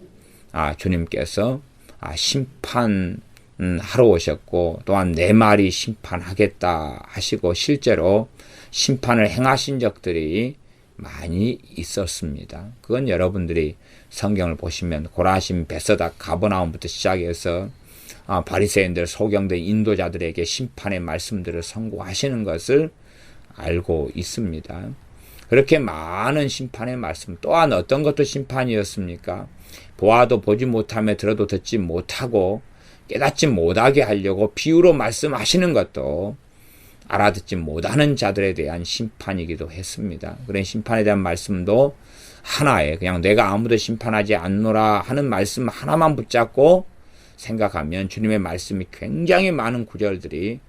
주님께서 심판하러 오셨고 또한 내 말이 심판하겠다 하시고 실제로 심판을 행하신 적들이 많이 있었습니다. 그건 여러분들이 성경을 보시면 고라심, 베스다, 가버나움부터 시작해서 바리새인들, 소경들, 인도자들에게 심판의 말씀들을 선고하시는 것을 알고 있습니다. 그렇게 많은 심판의 말씀, 또한 어떤 것도 심판이었습니까? 보아도 보지 못하며 들어도 듣지 못하고 깨닫지 못하게 하려고 비유로 말씀하시는 것도 알아듣지 못하는 자들에 대한 심판이기도 했습니다. 그런 심판에 대한 말씀도 하나에 그냥 내가 아무도 심판하지 않노라 하는 말씀 하나만 붙잡고 생각하면 주님의 말씀이 굉장히 많은 구절들이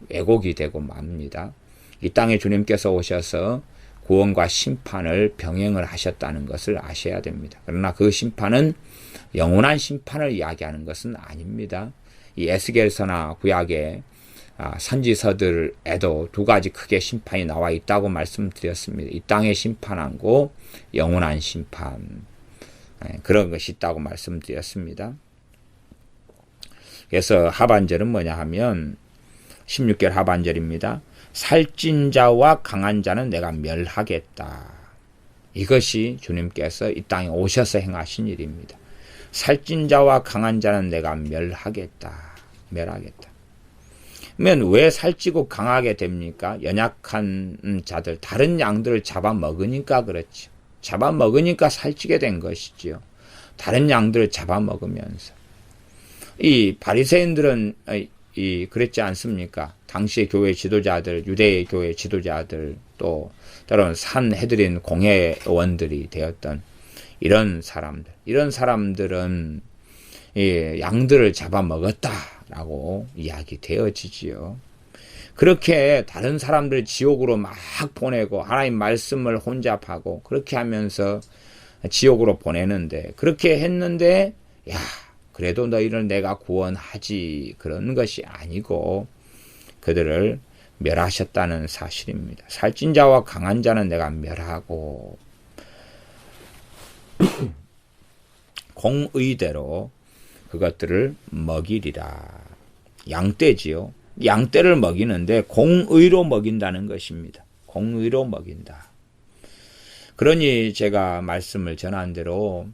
왜곡이 되고 맙니다. 이 땅에 주님께서 오셔서 구원과 심판을 병행을 하셨다는 것을 아셔야 됩니다. 그러나 그 심판은 영원한 심판을 이야기하는 것은 아닙니다. 이 에스겔서나 구약의 선지서들에도 두 가지 크게 심판이 나와 있다고 말씀드렸습니다. 이 땅의 심판하고 영원한 심판, 그런 것이 있다고 말씀드렸습니다. 그래서 하반절은 뭐냐 하면 16절 하반절입니다. 살찐 자와 강한 자는 내가 멸하겠다. 이것이 주님께서 이 땅에 오셔서 행하신 일입니다. 살찐 자와 강한 자는 내가 멸하겠다. 그러면 왜 살찌고 강하게 됩니까? 연약한 자들, 다른 양들을 잡아먹으니까 그렇죠. 잡아먹으니까 살찌게 된 것이지요. 다른 양들을 잡아먹으면서. 이 바리새인들은 그랬지 않습니까? 당시의 교회 지도자들, 유대의 교회 지도자들, 또 때로는 산헤드린 공회원들이 되었던 이런 사람들은 양들을 잡아먹었다라고 이야기되어지지요. 그렇게 다른 사람들 지옥으로 막 보내고 하나님 말씀을 혼잡하고 그렇게 하면서 지옥으로 보내는데, 그렇게 했는데 그래도 너희를 내가 구원하지, 그런 것이 아니고 그들을 멸하셨다는 사실입니다. 살찐 자와 강한 자는 내가 멸하고 공의대로 그것들을 먹이리라. 양떼지요. 양떼를 먹이는데 공의로 먹인다는 것입니다. 공의로 먹인다. 그러니 제가 말씀을 전한 대로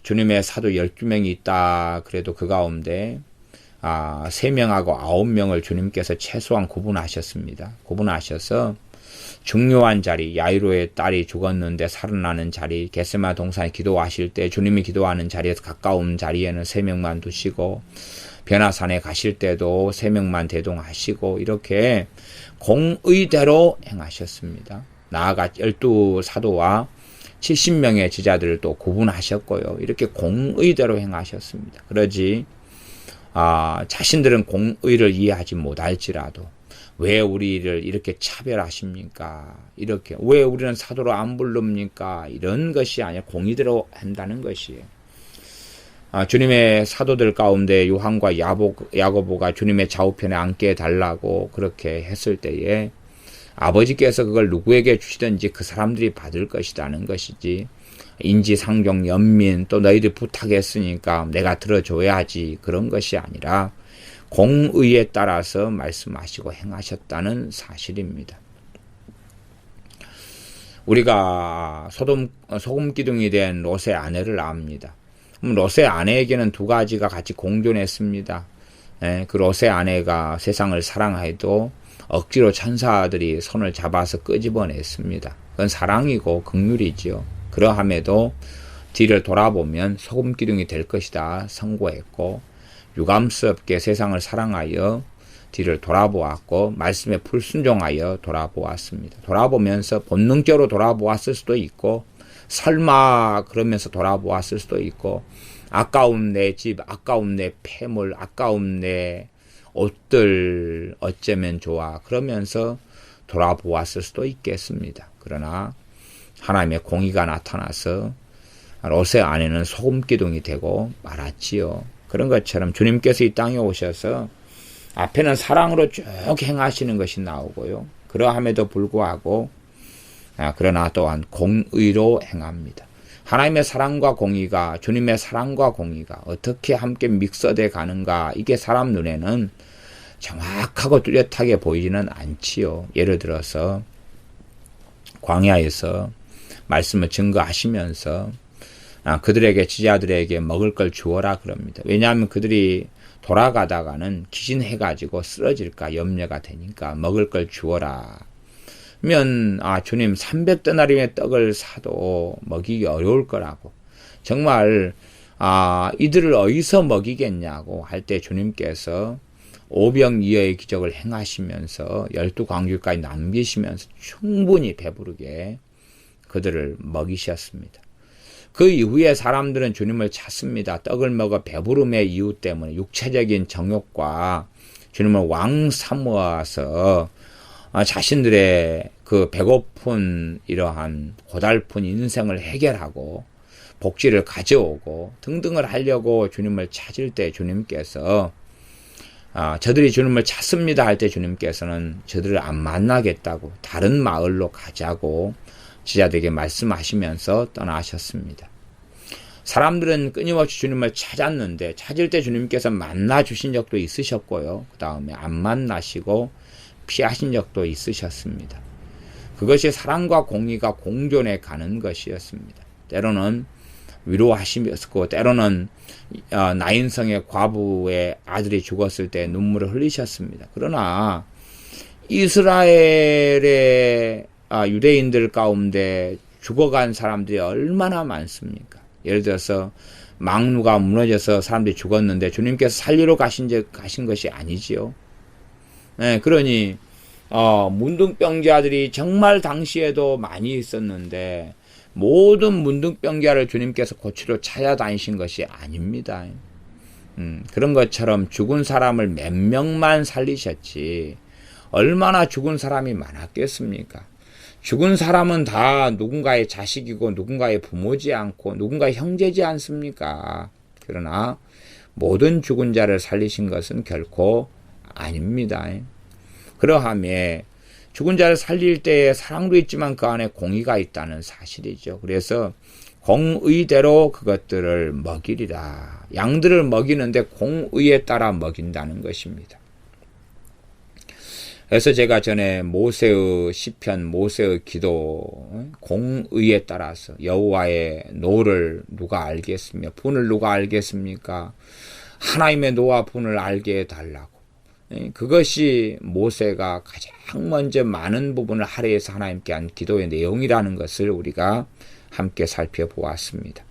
주님의 사도 12명이 있다. 그래도 그 가운데 3명하고 9명을 주님께서 최소한 구분하셨습니다. 구분하셔서 중요한 자리, 야이로의 딸이 죽었는데 살아나는 자리, 겟세마네 동산에 기도하실 때 주님이 기도하는 자리에서 가까운 자리에는 3명만 두시고, 변화산에 가실 때도 3명만 대동하시고, 이렇게 공의대로 행하셨습니다. 나아가 12사도와 70명의 제자들을 또 구분하셨고요. 이렇게 공의대로 행하셨습니다. 그러지 자신들은 공의를 이해하지 못할지라도 왜 우리를 이렇게 차별하십니까? 이렇게 왜 우리는 사도로 안 부릅니까? 이런 것이 아니라 공의대로 한다는 것이에요. 주님의 사도들 가운데 요한과 야고보가 주님의 좌우편에 앉게 해달라고 그렇게 했을 때에 아버지께서 그걸 누구에게 주시든지 그 사람들이 받을 것이라는 것이지, 인지상종, 연민, 또 너희들이 부탁했으니까 내가 들어줘야지, 그런 것이 아니라 공의에 따라서 말씀하시고 행하셨다는 사실입니다. 우리가 소금기둥이 된 롯의 아내를 압니다. 롯의 아내에게는 두 가지가 같이 공존했습니다. 그 롯의 아내가 세상을 사랑해도 억지로 천사들이 손을 잡아서 끄집어냈습니다. 그건 사랑이고 긍휼이지요. 그러함에도 뒤를 돌아보면 소금기둥이 될 것이다 선고했고, 유감스럽게 세상을 사랑하여 뒤를 돌아보았고 말씀에 불순종하여 돌아보았습니다. 돌아보면서 본능적으로 돌아보았을 수도 있고, 설마 그러면서 돌아보았을 수도 있고, 아까운 내 집, 아까운 내 폐물, 아까운 내 옷들 어쩌면 좋아, 그러면서 돌아보았을 수도 있겠습니다. 그러나 하나님의 공의가 나타나서 롯의 아내는 소금기둥이 되고 말았지요. 그런 것처럼 주님께서 이 땅에 오셔서 앞에는 사랑으로 쭉 행하시는 것이 나오고요. 그러함에도 불구하고 그러나 또한 공의로 행합니다. 하나님의 사랑과 공의가, 주님의 사랑과 공의가 어떻게 함께 믹서돼 가는가, 이게 사람 눈에는 정확하고 뚜렷하게 보이지는 않지요. 예를 들어서 광야에서 말씀을 증거하시면서 그들에게, 지자들에게 먹을 걸 주어라 그럽니다. 왜냐하면 그들이 돌아가다가는 기진해가지고 쓰러질까 염려가 되니까 먹을 걸 주어라. 면 주님 300데나리의 떡을 사도 먹이기 어려울 거라고, 정말 이들을 어디서 먹이겠냐고 할 때 주님께서 오병이어의 기적을 행하시면서 12광주까지 남기시면서 충분히 배부르게 그들을 먹이셨습니다. 그 이후에 사람들은 주님을 찾습니다. 떡을 먹어 배부름의 이유 때문에 육체적인 정욕과 주님을 왕 삼아서 자신들의 그 배고픈 이러한 고달픈 인생을 해결하고 복지를 가져오고 등등을 하려고 주님을 찾을 때 주님께서 저들이 주님을 찾습니다 할 때 주님께서는 저들을 안 만나겠다고 다른 마을로 가자고 지자들에게 말씀하시면서 떠나셨습니다. 사람들은 끊임없이 주님을 찾았는데 찾을 때 주님께서 만나 주신 적도 있으셨고요. 그 다음에 안 만나시고 피하신 적도 있으셨습니다. 그것이 사랑과 공의가 공존해 가는 것이었습니다. 때로는 위로하시면서, 때로는 나인성의 과부의 아들이 죽었을 때 눈물을 흘리셨습니다. 그러나 이스라엘의 유대인들 가운데 죽어간 사람들이 얼마나 많습니까? 예를 들어서 망루가 무너져서 사람들이 죽었는데 주님께서 살리러 가신 것이 아니지요. 네, 그러니 문둥병자들이 정말 당시에도 많이 있었는데 모든 문둥병자를 주님께서 고치러 찾아다니신 것이 아닙니다. 그런 것처럼 죽은 사람을 몇 명만 살리셨지 얼마나 죽은 사람이 많았겠습니까? 죽은 사람은 다 누군가의 자식이고 누군가의 부모지 않고 누군가의 형제지 않습니까? 그러나 모든 죽은 자를 살리신 것은 결코 아닙니다. 그러함에 죽은 자를 살릴 때에 사랑도 있지만 그 안에 공의가 있다는 사실이죠. 그래서 공의대로 그것들을 먹이리라. 양들을 먹이는데 공의에 따라 먹인다는 것입니다. 그래서 제가 전에 모세의 시편, 모세의 기도, 공의에 따라서 여호와의 노를 누가 알겠으며 분을 누가 알겠습니까? 하나님의 노와 분을 알게 해달라고. 그것이 모세가 가장 먼저 많은 부분을 할애해서 하나님께 한 기도의 내용이라는 것을 우리가 함께 살펴보았습니다.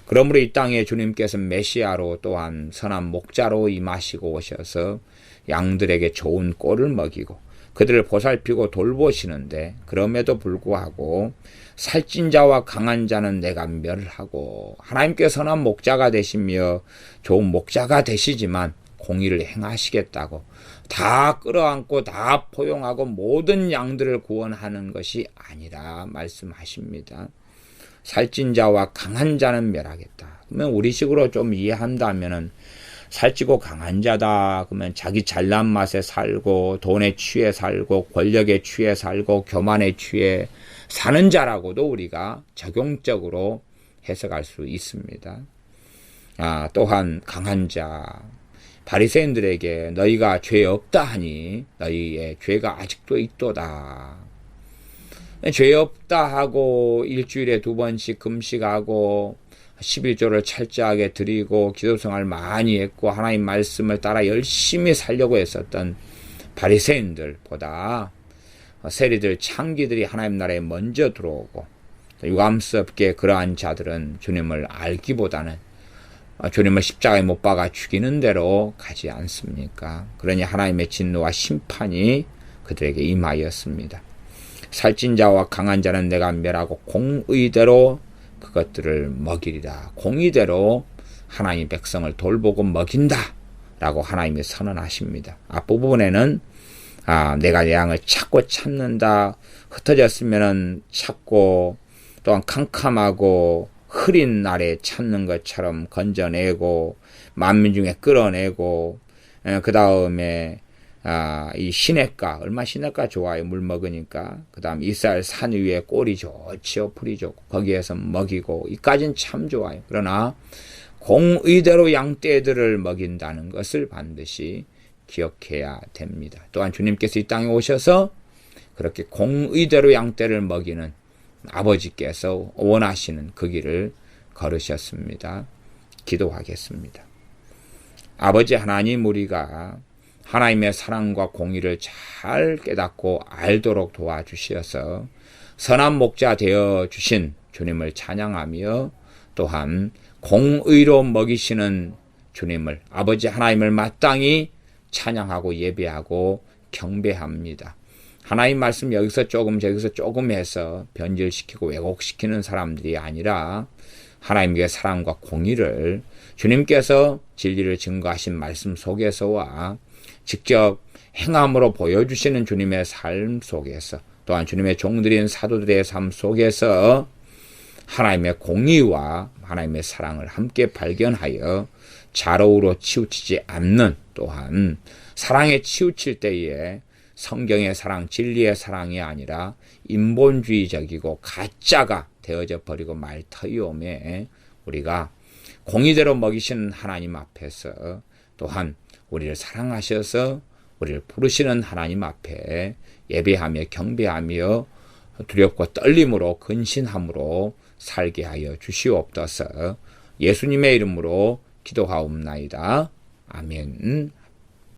그러므로 이 땅에 주님께서 메시아로 또한 선한 목자로 임하시고 오셔서 양들에게 좋은 꼴을 먹이고 그들을 보살피고 돌보시는데 그럼에도 불구하고 살찐 자와 강한 자는 내가 멸하고 하나님께 선한 목자가 되시며 좋은 목자가 되시지만 공의를 행하시겠다고 다 끌어안고 다 포용하고 모든 양들을 구원하는 것이 아니라 말씀하십니다. 살찐 자와 강한 자는 멸하겠다. 그러면 우리식으로 좀 이해한다면은 살찌고 강한 자다. 그러면 자기 잘난 맛에 살고 돈에 취해 살고 권력에 취해 살고 교만에 취해 사는 자라고도 우리가 적용적으로 해석할 수 있습니다. 또한 강한 자. 바리새인들에게 너희가 죄 없다 하니 너희의 죄가 아직도 있도다. 죄 없다 하고 일주일에 2번씩 금식하고 11조를 철저하게 드리고 기도생활 많이 했고 하나님 말씀을 따라 열심히 살려고 했었던 바리새인들보다 세리들 창기들이 하나님 나라에 먼저 들어오고 유감스럽게 그러한 자들은 주님을 알기보다는 주님을 십자가에 못 박아 죽이는 대로 가지 않습니까? 그러니 하나님의 진노와 심판이 그들에게 임하였습니다. 살찐 자와 강한 자는 내가 멸하고 공의대로 그것들을 먹이리라. 공의대로 하나님의 백성을 돌보고 먹인다 라고 하나님이 선언하십니다. 앞부분에는 내가 내 양을 찾고 찾는다. 흩어졌으면 찾고 또한 캄캄하고 흐린 날에 찾는 것처럼 건져내고 만민 중에 끌어내고 그 다음에 이 시냇가, 얼마 시냇가 좋아요. 물 먹으니까. 그 다음 이스라엘 산 위에 꼴이 좋지요. 풀이 좋고 거기에서 먹이고 이까진 참 좋아요. 그러나 공의대로 양떼들을 먹인다는 것을 반드시 기억해야 됩니다. 또한 주님께서 이 땅에 오셔서 그렇게 공의대로 양떼를 먹이는 아버지께서 원하시는 그 길을 걸으셨습니다. 기도하겠습니다. 아버지 하나님, 우리가 하나님의 사랑과 공의를 잘 깨닫고 알도록 도와주시어서 선한 목자 되어 주신 주님을 찬양하며 또한 공의로 먹이시는 주님을, 아버지 하나님을 마땅히 찬양하고 예배하고 경배합니다. 하나님 말씀 여기서 조금 저기서 조금 해서 변질시키고 왜곡시키는 사람들이 아니라 하나님의 사랑과 공의를 주님께서 진리를 증거하신 말씀 속에서와 직접 행함으로 보여주시는 주님의 삶 속에서, 또한 주님의 종들인 사도들의 삶 속에서 하나님의 공의와 하나님의 사랑을 함께 발견하여 좌로우로 치우치지 않는, 또한 사랑에 치우칠 때에 성경의 사랑, 진리의 사랑이 아니라 인본주의적이고 가짜가 되어져 버리고 말 터이오매 우리가 공의대로 먹이시는 하나님 앞에서, 또한 우리를 사랑하셔서 우리를 부르시는 하나님 앞에 예배하며 경배하며 두렵고 떨림으로 근신함으로 살게 하여 주시옵소서. 예수님의 이름으로 기도하옵나이다. 아멘.